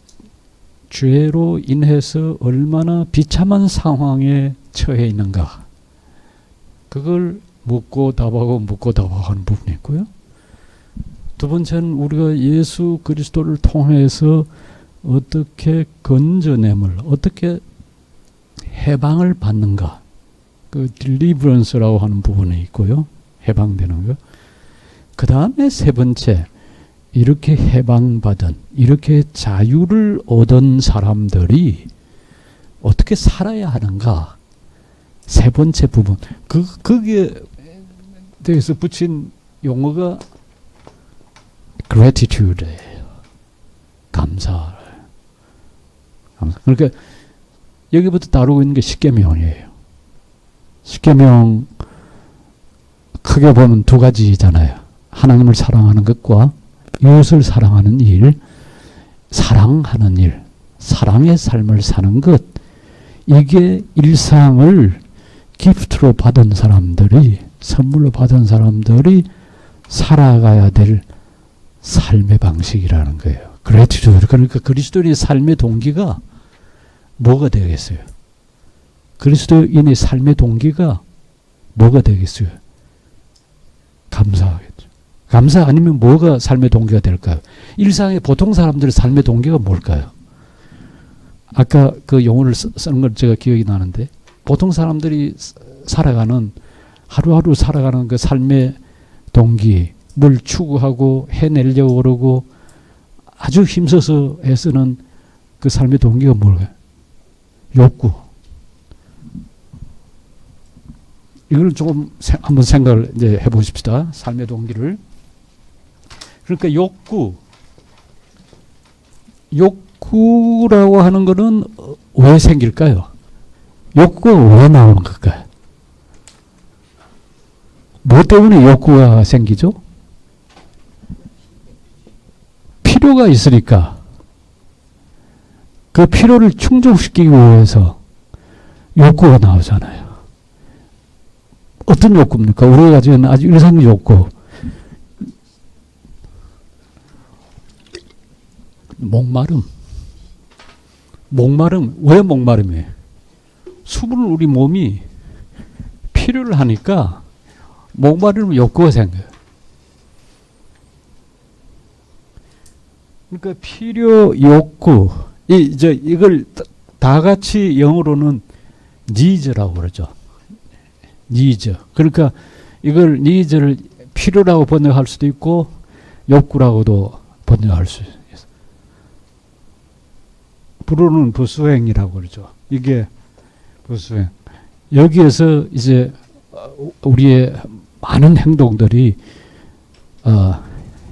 죄로 인해서 얼마나 비참한 상황에 처해 있는가. 그걸 묻고 답하고 묻고 답하고 하는 부분이 있고요. 두 번째는 우리가 예수 그리스도를 통해서 어떻게 건져냄을, 어떻게 해방을 받는가. 그 딜리브런스라고 하는 부분이 있고요. 해방되는 거. 그 다음에 세 번째, 이렇게 해방받은, 이렇게 자유를 얻은 사람들이 어떻게 살아야 하는가. 세 번째 부분. 거기에 대해서 붙인 용어가 gratitude예요. 감사. 그러니까 여기부터 다루고 있는 게 십계명이에요. 십계명 크게 보면 두 가지잖아요. 하나님을 사랑하는 것과 이웃을 사랑하는 일, 사랑하는 일, 사랑의 삶을 사는 것. 이게 일상을 기프트로 받은 사람들이, 선물로 받은 사람들이 살아가야 될 삶의 방식이라는 거예요. 그래티튜드. 그러니까 그리스도인의 삶의 동기가 뭐가 되겠어요? 그리스도인의 삶의 동기가 뭐가 되겠어요? 감사하겠죠. 감사 아니면 뭐가 삶의 동기가 될까요? 일상의 보통 사람들의 삶의 동기가 뭘까요? 아까 그 용어를 쓰는 걸 제가 기억이 나는데, 보통 사람들이 살아가는, 하루하루 살아가는 그 삶의 동기, 뭘 추구하고 해내려고 그러고 아주 힘써서 애쓰는 그 삶의 동기가 뭘까요? 욕구. 이걸 조금 한번 생각을 이제 해보십시다. 삶의 동기를. 그러니까 욕구라고 하는 거는 왜 생길까요? 욕구가 왜 나오는 걸까요? 뭐 때문에 욕구가 생기죠? 필요가 있으니까 그 필요를 충족시키기 위해서 욕구가 나오잖아요. 어떤 욕구입니까? 우리가 가지는 아주 일상 욕구. 목마름. 왜 목마름이에요? 수분을 우리 몸이 필요를 하니까 목마르면 욕구가 생겨요. 그러니까 필요, 욕구, 이걸 다 같이 영어로는 needs라고 그러죠. needs. 그러니까 이걸 needs를 필요라고 번역할 수도 있고 욕구라고도 번역할 수 있어요. 불어는 부수행이라고 그러죠. 이게 부수행. 여기에서 이제 우리의 많은 행동들이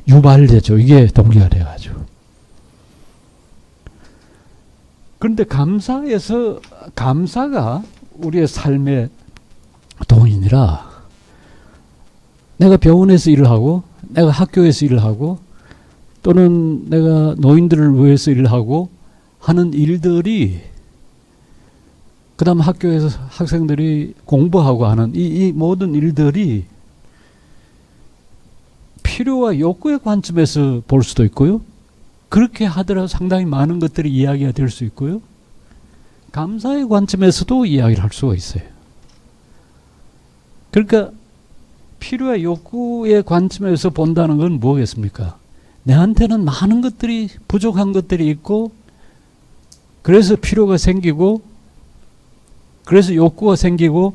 유발되죠. 이게 동기가 돼가지고. 그런데 감사가 우리의 삶의 동인이라 내가 병원에서 일을 하고 내가 학교에서 일을 하고 또는 내가 노인들을 위해서 일을 하고 하는 일들이 그 다음 학교에서 학생들이 공부하고 하는 이 모든 일들이 필요와 욕구의 관점에서 볼 수도 있고요. 그렇게 하더라도 상당히 많은 것들이 이야기가 될 수 있고요. 감사의 관점에서도 이야기를 할 수가 있어요. 그러니까 필요와 욕구의 관점에서 본다는 건 뭐겠습니까? 내한테는 많은 것들이 부족한 것들이 있고 그래서 필요가 생기고 그래서 욕구가 생기고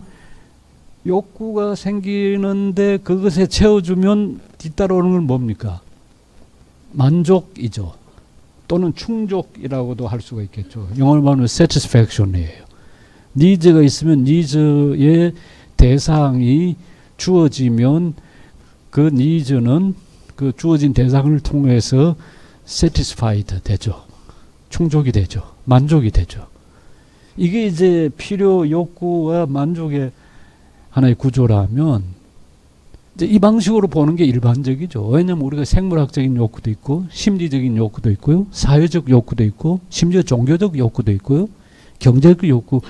욕구가 생기는데 그것에 채워주면 뒤따라오는 건 뭡니까? 만족이죠. 또는 충족이라고도 할 수가 있겠죠. 영어로 말하면 satisfaction이에요. 니즈가 있으면 니즈의 대상이 주어지면 그 니즈는 그 주어진 대상을 통해서 satisfied 되죠. 충족이 되죠. 만족이 되죠. 이게 이제 필요, 욕구와 만족의 하나의 구조라면 이제 이 방식으로 보는 게 일반적이죠. 왜냐하면 우리가 생물학적인 욕구도 있고 심리적인 욕구도 있고요. 사회적 욕구도 있고 심지어 종교적 욕구도 있고요. 경제적 욕구,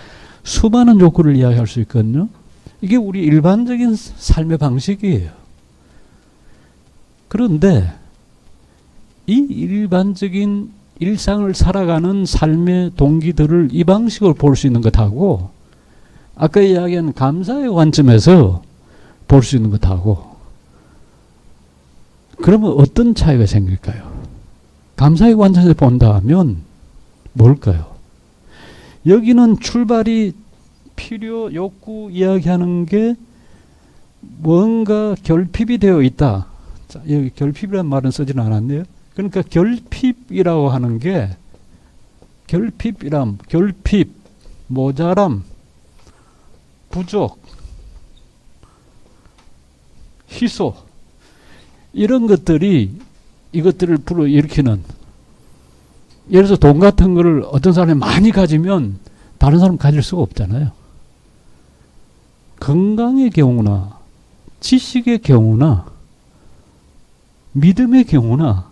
수많은 욕구를 이야기할 수 있거든요. 이게 우리 일반적인 삶의 방식이에요. 그런데 이 일반적인 일상을 살아가는 삶의 동기들을 이 방식으로 볼 수 있는 것하고 아까 이야기한 감사의 관점에서 볼 수 있는 것하고 그러면 어떤 차이가 생길까요? 감사의 관점에서 본다면 뭘까요? 여기는 출발이 필요, 욕구 이야기하는 게 뭔가 결핍이 되어 있다. 자, 여기 결핍이라는 말은 쓰지는 않았네요. 그러니까 결핍이라고 하는 게 결핍, 모자람, 부족, 희소 이런 것들이 이것들을 불러일으키는 예를 들어서 돈 같은 거를 어떤 사람이 많이 가지면 다른 사람은 가질 수가 없잖아요. 건강의 경우나 지식의 경우나 믿음의 경우나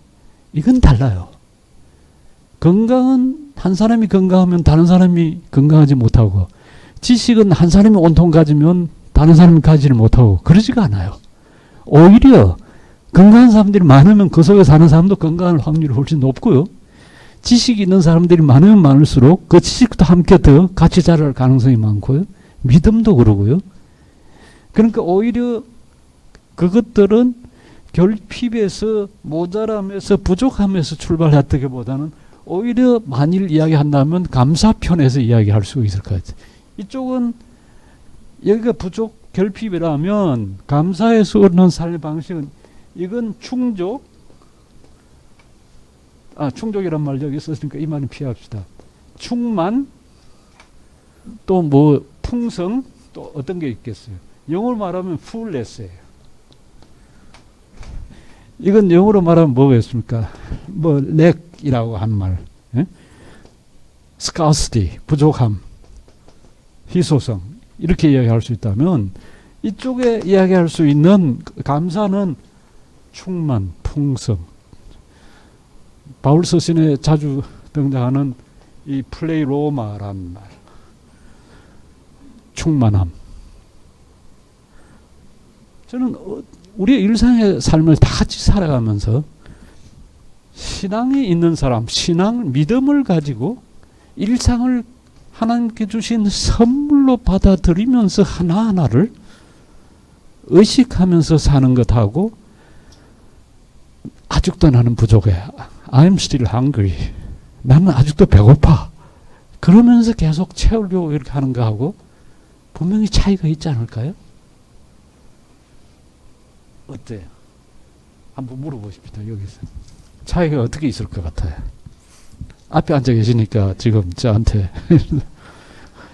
이건 달라요. 건강은 한 사람이 건강하면 다른 사람이 건강하지 못하고 지식은 한 사람이 온통 가지면 다른 사람이 가지를 못하고 그러지가 않아요. 오히려 건강한 사람들이 많으면 그 속에 사는 사람도 건강할 확률이 훨씬 높고요. 지식이 있는 사람들이 많으면 많을수록 그 지식도 함께 더 같이 자랄 가능성이 많고요. 믿음도 그러고요. 그러니까 오히려 그것들은 결핍에서 모자람에서 부족함에서 출발했다기보다는 오히려 만일 이야기한다면 감사편에서 이야기할 수 있을 것 같아요. 이쪽은 여기가 부족 결핍이라면 감사에서 오는 삶의 방식은 이건 충족이란 말 여기 썼으니까 이 말은 피합시다. 충만 또 뭐 풍성 또 어떤 게 있겠어요. 영어로 말하면 fullness예요. 이건 영어로 말하면 뭐겠습니까? 뭐 lack이라고 한 말, scarcity 부족함, 희소성 이렇게 이야기할 수 있다면 이쪽에 이야기할 수 있는 감사는 충만, 풍성. 바울 서신에 자주 등장하는 이 플레이로마란 말. 충만함. 저는 우리의 일상의 삶을 다 같이 살아가면서 신앙이 있는 사람, 신앙, 믿음을 가지고 일상을 하나님께 주신 선물로 받아들이면서 하나하나를 의식하면서 사는 것하고 아직도 나는 부족해. I'm still hungry. 나는 아직도 배고파. 그러면서 계속 채우려고 이렇게 하는 거하고 분명히 차이가 있지 않을까요? 어때요? 한번 물어보십시다. 여기서. 차이가 어떻게 있을 것 같아요? 앞에 앉아 계시니까 지금 저한테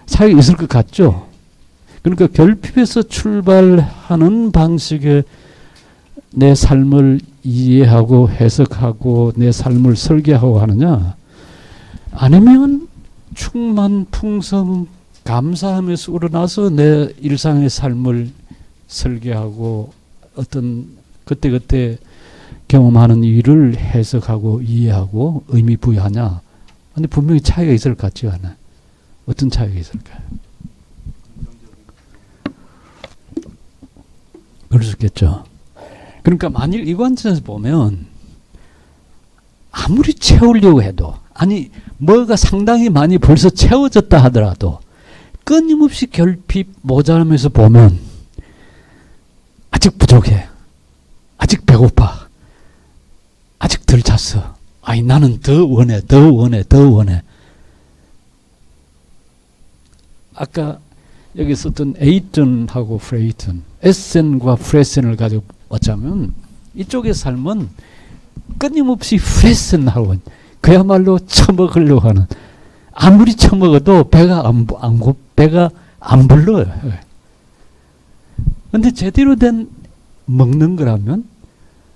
차이가 있을 것 같죠? 그러니까 결핍에서 출발하는 방식의 내 삶을 이해하고 해석하고 내 삶을 설계하고 하느냐, 아니면 충만, 풍성, 감사하면서 우러나서 내 일상의 삶을 설계하고 어떤 그때그때 경험하는 일을 해석하고 이해하고 의미 부여하냐. 근데 분명히 차이가 있을 것 같지가 않아요. 어떤 차이가 있을까요? 그럴 수 있겠죠. 그러니까 만일 이 관점에서 보면 아무리 채우려고 해도, 아니 뭐가 상당히 많이 벌써 채워졌다 하더라도 끊임없이 결핍, 모자라면서 보면 아직 부족해. 아직 배고파. 아직 덜 찼어. 아니 나는 더 원해. 아까 여기 썼던 에이튼하고 프레이튼, 에센과 프레센을 가지고 어쩌면 이쪽의 삶은 끊임없이 프레센하고 그야말로 처먹으려고 하는, 아무리 처먹어도 배가 안 불러요. 근데 제대로 된 먹는 거라면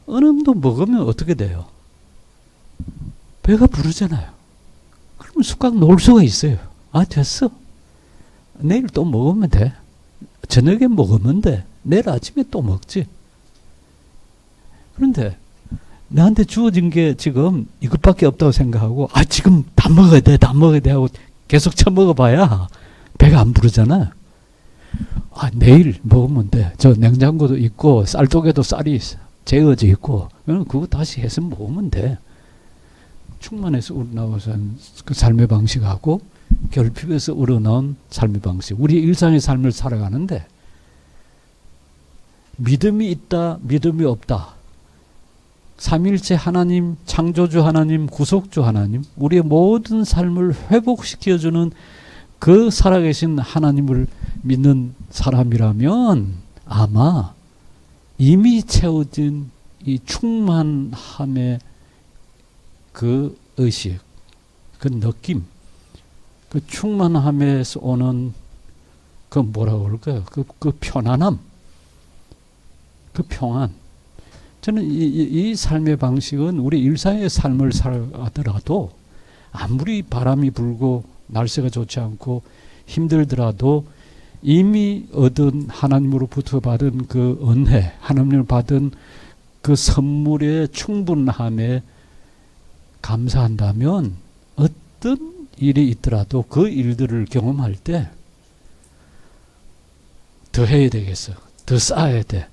어느 정도 먹으면 어떻게 돼요? 배가 부르잖아요. 그러면 숟가락 놓을 수가 있어요. 아, 됐어. 내일 또 먹으면 돼. 저녁에 먹으면 돼. 내일 아침에 또 먹지. 그런데 나한테 주어진 게 지금 이것밖에 없다고 생각하고, 아, 지금 다 먹어야 돼 하고 계속 처먹어봐야 배가 안 부르잖아. 아, 내일 먹으면 돼. 저 냉장고도 있고 쌀독에도 쌀이 재어져 있고, 그거 다시 해서 먹으면 돼. 충만해서 우러나와서 그 삶의 방식하고 결핍에서 우러나온 삶의 방식, 우리 일상의 삶을 살아가는데 믿음이 있다, 믿음이 없다, 삼일체 하나님, 창조주 하나님, 구속주 하나님, 우리의 모든 삶을 회복시켜주는 그 살아계신 하나님을 믿는 사람이라면 아마 이미 채워진 이 충만함의 그 의식, 그 느낌, 그 충만함에서 오는 그 뭐라고 그럴까요? 그 편안함, 그 평안. 저는 이 삶의 방식은 우리 일상의 삶을 살아가더라도 아무리 바람이 불고 날씨가 좋지 않고 힘들더라도 이미 얻은 하나님으로부터 받은 그 은혜, 하나님을 받은 그 선물의 충분함에 감사한다면 어떤 일이 있더라도 그 일들을 경험할 때 더 해야 되겠어. 더 쌓아야 돼.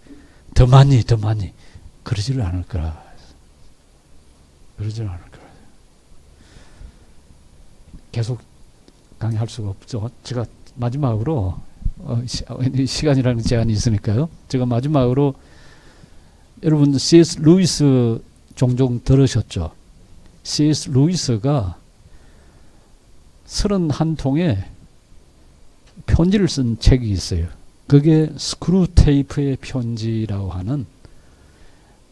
더 많이. 그러지를 않을 거라. 계속 강의할 수가 없죠. 제가 마지막으로 시간이라는 제한이 있으니까요. 제가 마지막으로, 여러분 C.S. 루이스 종종 들으셨죠? C.S. 루이스가 31통의 편지를 쓴 책이 있어요. 그게 스크루 테이프의 편지라고 하는,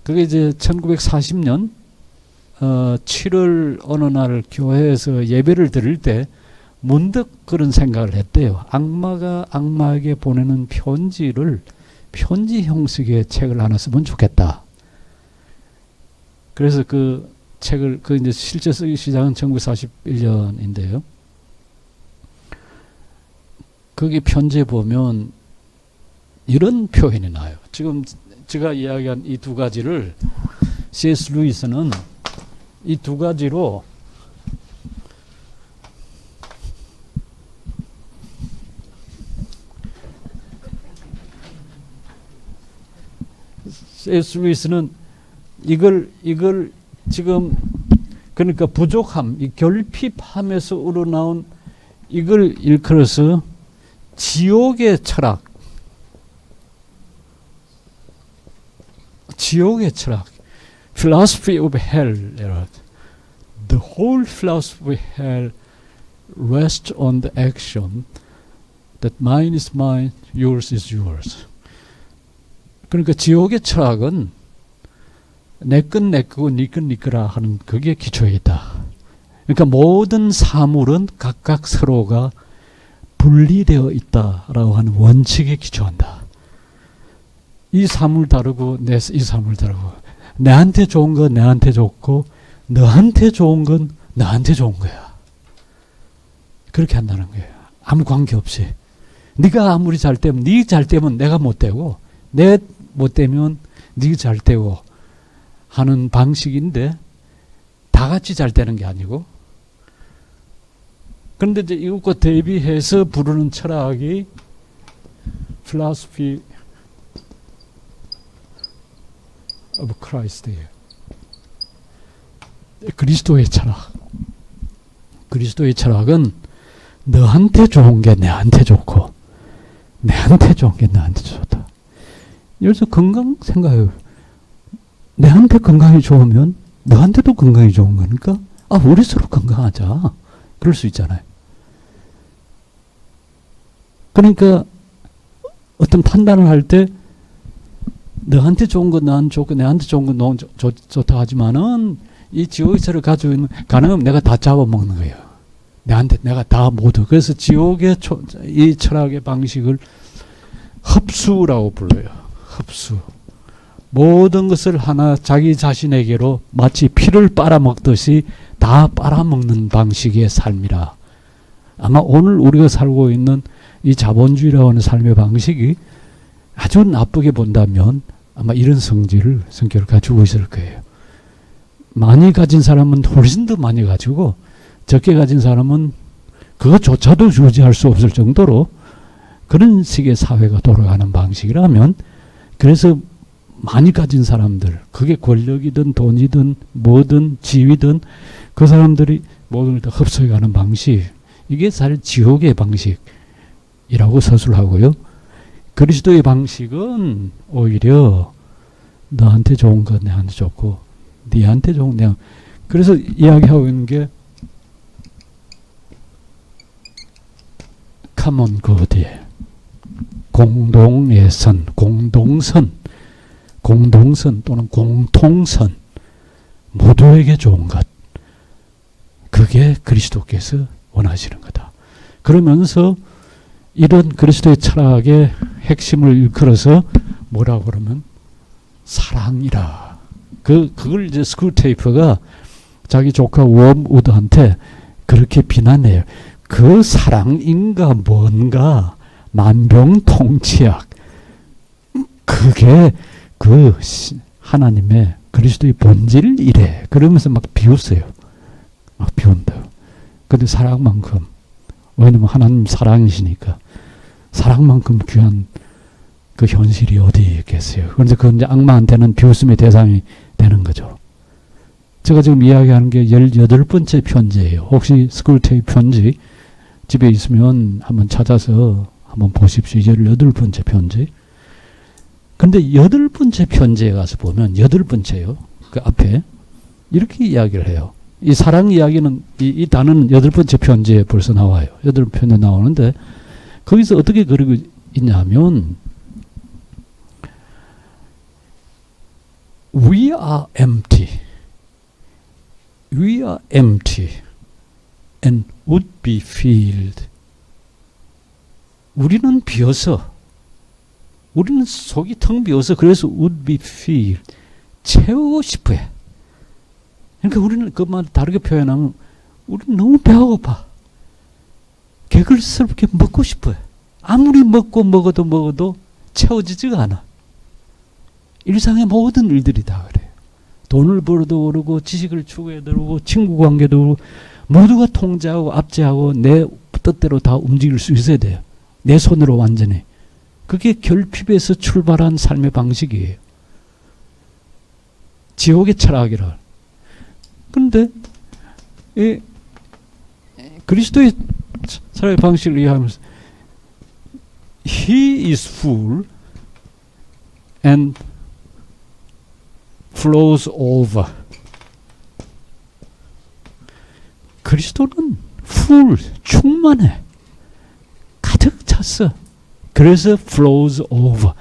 그게 이제 1940년 7월 어느 날 교회에서 예배를 드릴 때 문득 그런 생각을 했대요. 악마가 악마에게 보내는 편지를 편지 형식의 책을 하나 쓰면 좋겠다. 그래서 그 책을, 그 이제 실제 쓰기 시작은 1941년인데요. 거기 편지에 보면 이런 표현이 나요. 지금 제가 이야기한 이 두 가지를 C.S. 루이스는 이 두 가지로 C.S. 루이스는 이걸 지금 그러니까 부족함, 이 결핍함에서 우러나온 이걸 일컬어서 지옥의 철학, philosophy of hell. The whole philosophy of hell rests on the action that mine is mine, yours is yours. 그러니까 지옥의 철학은 내 건 내 거고 네 건 네 거라 하는 그게 기초에 있다. 그러니까 모든 사물은 각각 서로가 분리되어 있다라고 하는 원칙에 기초한다. 이 사물 다르고 이 사물 다르고 내한테 좋은 건 내한테 좋고 너한테 좋은 건 너한테 좋은 거야. 그렇게 한다는 거예요. 아무 관계없이. 네가 아무리 잘 되면 네 잘 되면 내가 못 되고 내 못 되면 네 잘 되고 하는 방식인데 다 같이 잘 되는 게 아니고 그런데 이제 이것과 대비해서 부르는 철학이 philosophy of Christ예요. 그리스도의 철학. 그리스도의 철학은 너한테 좋은 게 내한테 좋고 내한테 좋은 게 너한테 좋다. 여기서 건강 생각해요. 내한테 건강이 좋으면 너한테도 건강이 좋은 거니까 우리 서로 건강하자. 그럴 수 있잖아요. 그러니까 어떤 판단을 할 때 너한테 좋은 건 나한테 좋고 내한테 좋은 건 너무 좋다 하지만은 이 지옥에서를 가지고 있는 가능하면 내가 다 잡아먹는 거예요. 내가 다 모두. 그래서 지옥의 이 철학의 방식을 흡수라고 불러요. 흡수. 모든 것을 하나 자기 자신에게로 마치 피를 빨아먹듯이 다 빨아먹는 방식의 삶이라. 아마 오늘 우리가 살고 있는 이 자본주의라고 하는 삶의 방식이 아주 나쁘게 본다면 아마 이런 성격을 가지고 있을 거예요. 많이 가진 사람은 훨씬 더 많이 가지고 적게 가진 사람은 그것조차도 유지할 수 없을 정도로 그런 식의 사회가 돌아가는 방식이라면 그래서 많이 가진 사람들, 그게 권력이든 돈이든 뭐든 지위든 그 사람들이 모든 걸 다 흡수해가는 방식, 이게 사실 지옥의 방식이라고 서술하고요. 그리스도의 방식은 오히려 너한테 좋은 건 내한테 좋고 네한테 좋은 내. 그래서 이야기하고 있는 게 common good이에요. 공동의 선, 공동선 또는 공통선, 모두에게 좋은 것. 그게 그리스도께서 원하시는 거다. 그러면서 이런 그리스도의 철학의 핵심을 일컬어서 뭐라고 그러면 사랑이라. 그걸 이제 스쿨테이프가 자기 조카 웜우드한테 그렇게 비난해요. 그 사랑인가 뭔가 만병통치약. 그게 그 하나님의 그리스도의 본질이래. 그러면서 막 비웃어요. 막 비운다고. 근데 사랑만큼, 왜냐면 하나님 사랑이시니까 사랑만큼 귀한 그 현실이 어디 있겠어요. 그런데 그건 이제 악마한테는 비웃음의 대상이 되는 거죠. 제가 지금 이야기하는 게 18번째 편지예요. 혹시 스쿨테이 편지 집에 있으면 한번 찾아서 한번 보십시오. 18번째 편지. 근데 8번째 편지에 가서 보면 8번째요. 그 앞에 이렇게 이야기를 해요. 이 사랑 이야기는 이 단어는 8번째 편지에 벌써 나와요. 8편에 나오는데 거기서 어떻게 그러고 있냐면 We are empty. We are empty and would be filled. 우리는 비어서 우리는 속이 텅 비어서 그래서 would be filled. 채우고 싶어 해. 그러니까 우리는 그 말 다르게 표현하면 우리는 너무 배가 고파. 개걸스럽게 먹고 싶어 해. 아무리 먹어도 채워지지가 않아. 일상의 모든 일들이 다 그래요. 돈을 벌어도 그러고 지식을 추구해도 그러고 친구 관계도 그러고 모두가 통제하고 압제하고 내 뜻대로 다 움직일 수 있어야 돼요. 내 손으로 완전히. 그게 결핍에서 출발한 삶의 방식이에요. 지옥의 철학이라. 그런데 이 그리스도의 살아의 방식을 이해하면서 He is full and flows over. 그리스도는 full, 충만해. 가득 찼어. 그래서 flows over,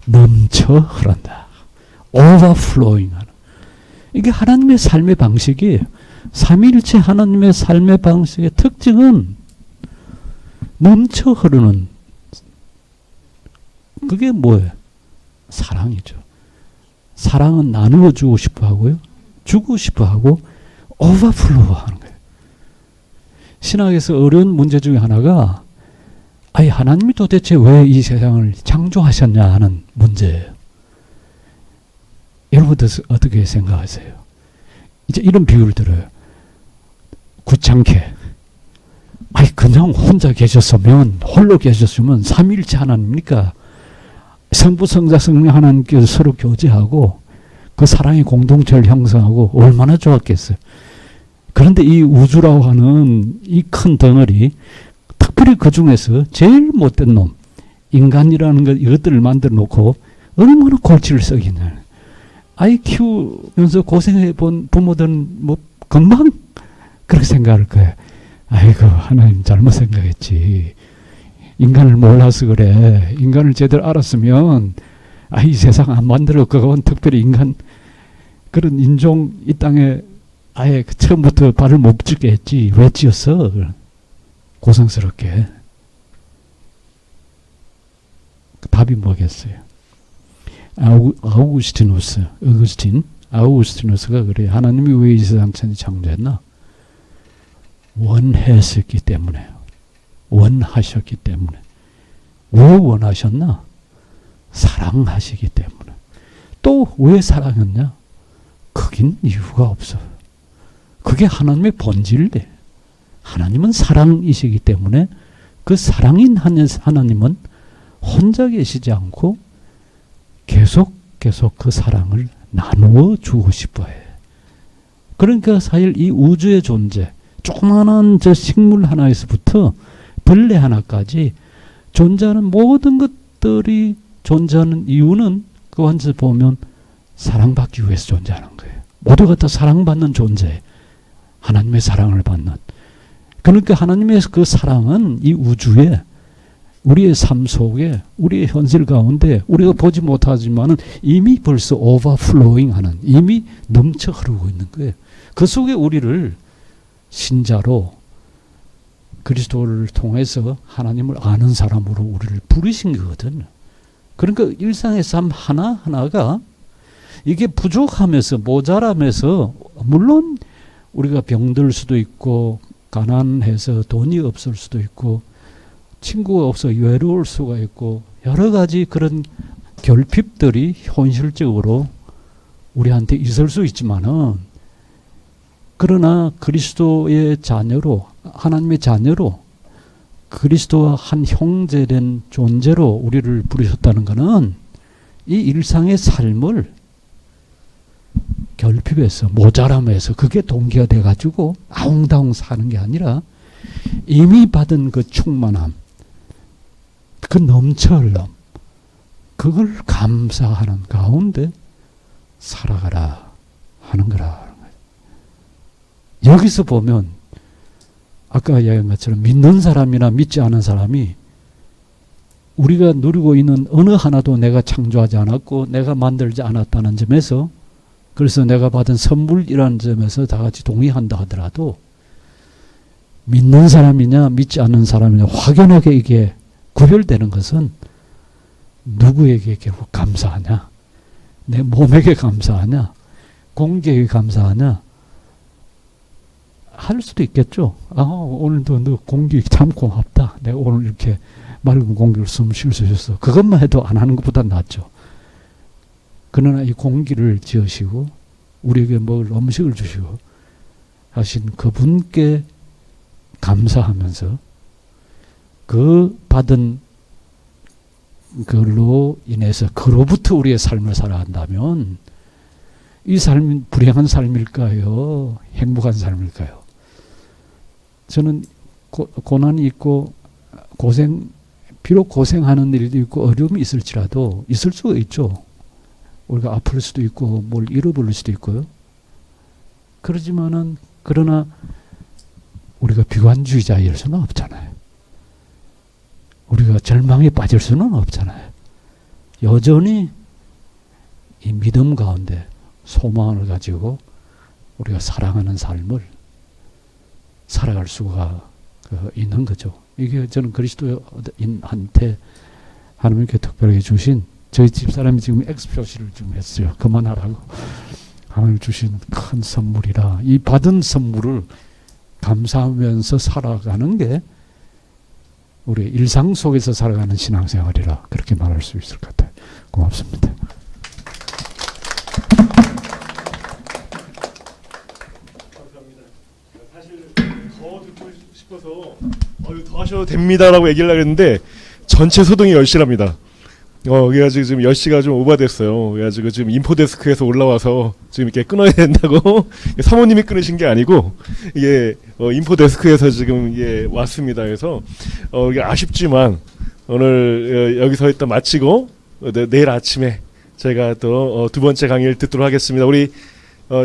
넘쳐 흐른다. overflowing 하는. 이게 하나님의 삶의 방식이에요. 삼위일체 하나님의 삶의 방식의 특징은 넘쳐 흐르는, 그게 뭐예요? 사랑이죠. 사랑은 나누어 주고 싶어 하고요. 주고 싶어 하고 overflow 하는 거예요. 신학에서 어려운 문제 중에 하나가 아니 하나님이 도대체 왜 이 세상을 창조하셨냐 하는 문제예요. 여러분들 어떻게 생각하세요? 이제 이런 비유를 들어요. 구창케 아니 그냥 혼자 계셨으면 홀로 계셨으면 삼위일체 하나님이니까 성부 성자 성령 하나님께서 서로 교제하고 그 사랑의 공동체를 형성하고 얼마나 좋았겠어요. 그런데 이 우주라고 하는 이 큰 덩어리 특별히 그 중에서 제일 못된 놈 인간이라는 것 이것들을 만들어 놓고 얼마나 골치를 썩이냐. 아이 키우면서 고생해 본 부모들은 뭐 금방 그렇게 생각할 거예요. 아이고 하나님 잘못 생각했지. 인간을 몰라서 그래. 인간을 제대로 알았으면 이 세상 안 만들어. 그건 특별히 인간 그런 인종 이 땅에 아예 처음부터 발을 못 붙이게 했지. 왜 지었어? 고생스럽게. 답이 뭐겠어요? 아우구스티누스가 그래. 하나님이 왜 이 세상 천지 창조했나? 원했었기 때문에. 원하셨기 때문에. 왜 원하셨나? 사랑하시기 때문에. 또 왜 사랑했냐? 그긴 이유가 없어. 그게 하나님의 본질이래. 하나님은 사랑이시기 때문에 그 사랑인 하나님은 혼자 계시지 않고 계속 그 사랑을 나누어 주고 싶어 해. 그러니까 사실 이 우주의 존재, 조그마한 저 식물 하나에서부터 벌레 하나까지 존재하는 모든 것들이 존재하는 이유는 그 완전히 보면 사랑받기 위해서 존재하는 거예요. 모두가 다 사랑받는 존재. 하나님의 사랑을 받는. 그러니까 하나님의 그 사랑은 이 우주에 우리의 삶 속에 우리의 현실 가운데 우리가 보지 못하지만은 이미 벌써 오버플로잉 하는 이미 넘쳐 흐르고 있는 거예요. 그 속에 우리를 신자로 그리스도를 통해서 하나님을 아는 사람으로 우리를 부르신 거거든요. 그러니까 일상의 삶 하나하나가 이게 부족하면서 모자라면서 물론 우리가 병들 수도 있고 가난해서 돈이 없을 수도 있고 친구가 없어 외로울 수가 있고 여러 가지 그런 결핍들이 현실적으로 우리한테 있을 수 있지만은 그러나 그리스도의 자녀로 하나님의 자녀로 그리스도와 한 형제된 존재로 우리를 부르셨다는 것은 이 일상의 삶을 결핍에서 모자람에서 그게 동기가 돼가지고 아웅다웅 사는 게 아니라 이미 받은 그 충만함 그 넘쳐 흘럼 그걸 감사하는 가운데 살아가라 하는 거라. 여기서 보면 아까 이야기한 것처럼 믿는 사람이나 믿지 않은 사람이 우리가 누리고 있는 어느 하나도 내가 창조하지 않았고 내가 만들지 않았다는 점에서 그래서 내가 받은 선물이라는 점에서 다 같이 동의한다 하더라도 믿는 사람이냐 믿지 않는 사람이냐 확연하게 이게 구별되는 것은 누구에게 결국 감사하냐? 내 몸에게 감사하냐? 공기에게 감사하냐? 할 수도 있겠죠. 오늘도 너 공기 참 고맙다. 내가 오늘 이렇게 맑은 공기를 숨 쉴 수 있어서 그것만 해도 안 하는 것보다 낫죠. 그러나 이 공기를 지으시고 우리에게 먹을 음식을 주시고 하신 그분께 감사하면서 그 받은 그걸로 인해서 그로부터 우리의 삶을 살아간다면 이 삶이 불행한 삶일까요? 행복한 삶일까요? 저는 고난이 있고 비록 고생하는 일도 있고 어려움이 있을지라도 있을 수가 있죠. 우리가 아플 수도 있고 뭘 잃어버릴 수도 있고요. 그러나 우리가 비관주의자일 수는 없잖아요. 우리가 절망에 빠질 수는 없잖아요. 여전히 이 믿음 가운데 소망을 가지고 우리가 사랑하는 삶을 살아갈 수가 있는 거죠. 이게 저는 그리스도인한테 하나님께 특별하게 주신 저희 집사람이 지금 X표시를 좀 했어요. 그만하라고. 하나님 주신 큰 선물이라 이 받은 선물을 감사하면서 살아가는 게 우리 일상 속에서 살아가는 신앙생활이라 그렇게 말할 수 있을 것 같아요. 고맙습니다. 감사합니다. 사실 더 듣고 싶어서 더 하셔도 됩니다라고 얘기를 하려는데 전체 소동이 10시랍니다. 그래가지고 지금 10시가 좀 오버됐어요. 그래가지고 지금 인포데스크에서 올라와서 지금 이렇게 끊어야 된다고 사모님이 끊으신 게 아니고 이게 인포데스크에서 지금 이게 왔습니다. 그래서 이게 아쉽지만 오늘 여기서 일단 마치고 내일 아침에 저희가 또 두 번째 강의를 듣도록 하겠습니다. 우리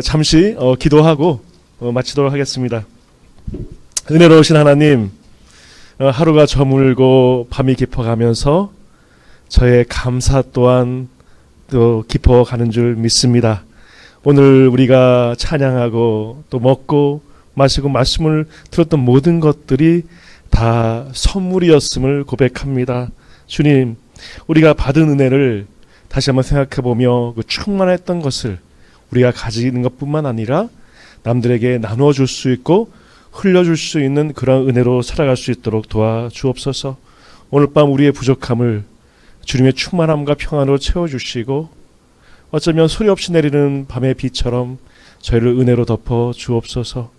잠시 기도하고 마치도록 하겠습니다. 은혜로우신 하나님, 하루가 저물고 밤이 깊어가면서 저의 감사 또한 또 깊어가는 줄 믿습니다. 오늘 우리가 찬양하고 또 먹고 마시고 말씀을 들었던 모든 것들이 다 선물이었음을 고백합니다. 주님, 우리가 받은 은혜를 다시 한번 생각해보며 그 충만했던 것을 우리가 가지는 것뿐만 아니라 남들에게 나누어 줄 수 있고 흘려줄 수 있는 그런 은혜로 살아갈 수 있도록 도와주옵소서. 오늘 밤 우리의 부족함을 주님의 충만함과 평안으로 채워주시고 어쩌면 소리 없이 내리는 밤의 비처럼 저희를 은혜로 덮어 주옵소서.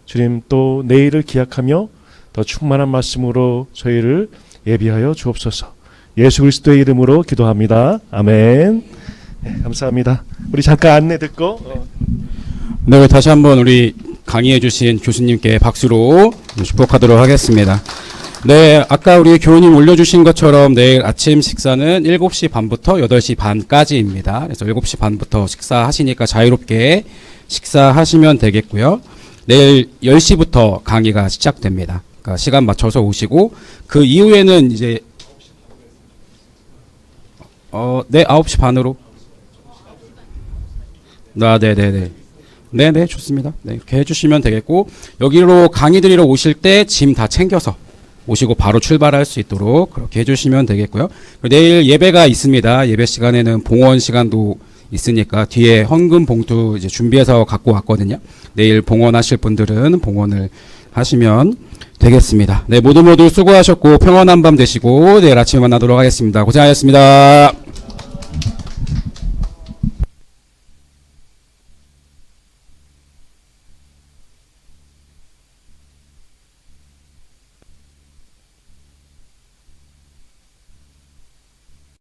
주님, 또 내일을 기약하며 더 충만한 말씀으로 저희를 예비하여 주옵소서. 예수 그리스도의 이름으로 기도합니다. 아멘. 네, 감사합니다. 우리 잠깐 안내 듣고 네, 다시 한번 우리 강의해 주신 교수님께 박수로 축복하도록 하겠습니다. 네, 아까 우리 교우님 올려주신 것처럼 내일 아침 식사는 7시 반부터 8시 반까지입니다. 그래서 7시 반부터 식사하시니까 자유롭게 식사하시면 되겠고요. 내일 10시부터 강의가 시작됩니다. 그러니까 시간 맞춰서 오시고 그 이후에는 이제 네, 9시 반으로. 네네네. 네네, 좋습니다. 네, 이렇게 해주시면 되겠고, 여기로 강의 들으러 오실 때 짐 다 챙겨서 오시고 바로 출발할 수 있도록 그렇게 해주시면 되겠고요. 내일 예배가 있습니다. 예배 시간에는 봉헌 시간도 있으니까 뒤에 헌금 봉투 이제 준비해서 갖고 왔거든요. 내일 봉헌하실 분들은 봉헌을 하시면 되겠습니다. 네, 모두 수고하셨고 평안한 밤 되시고 내일 아침에 만나도록 하겠습니다. 고생하셨습니다.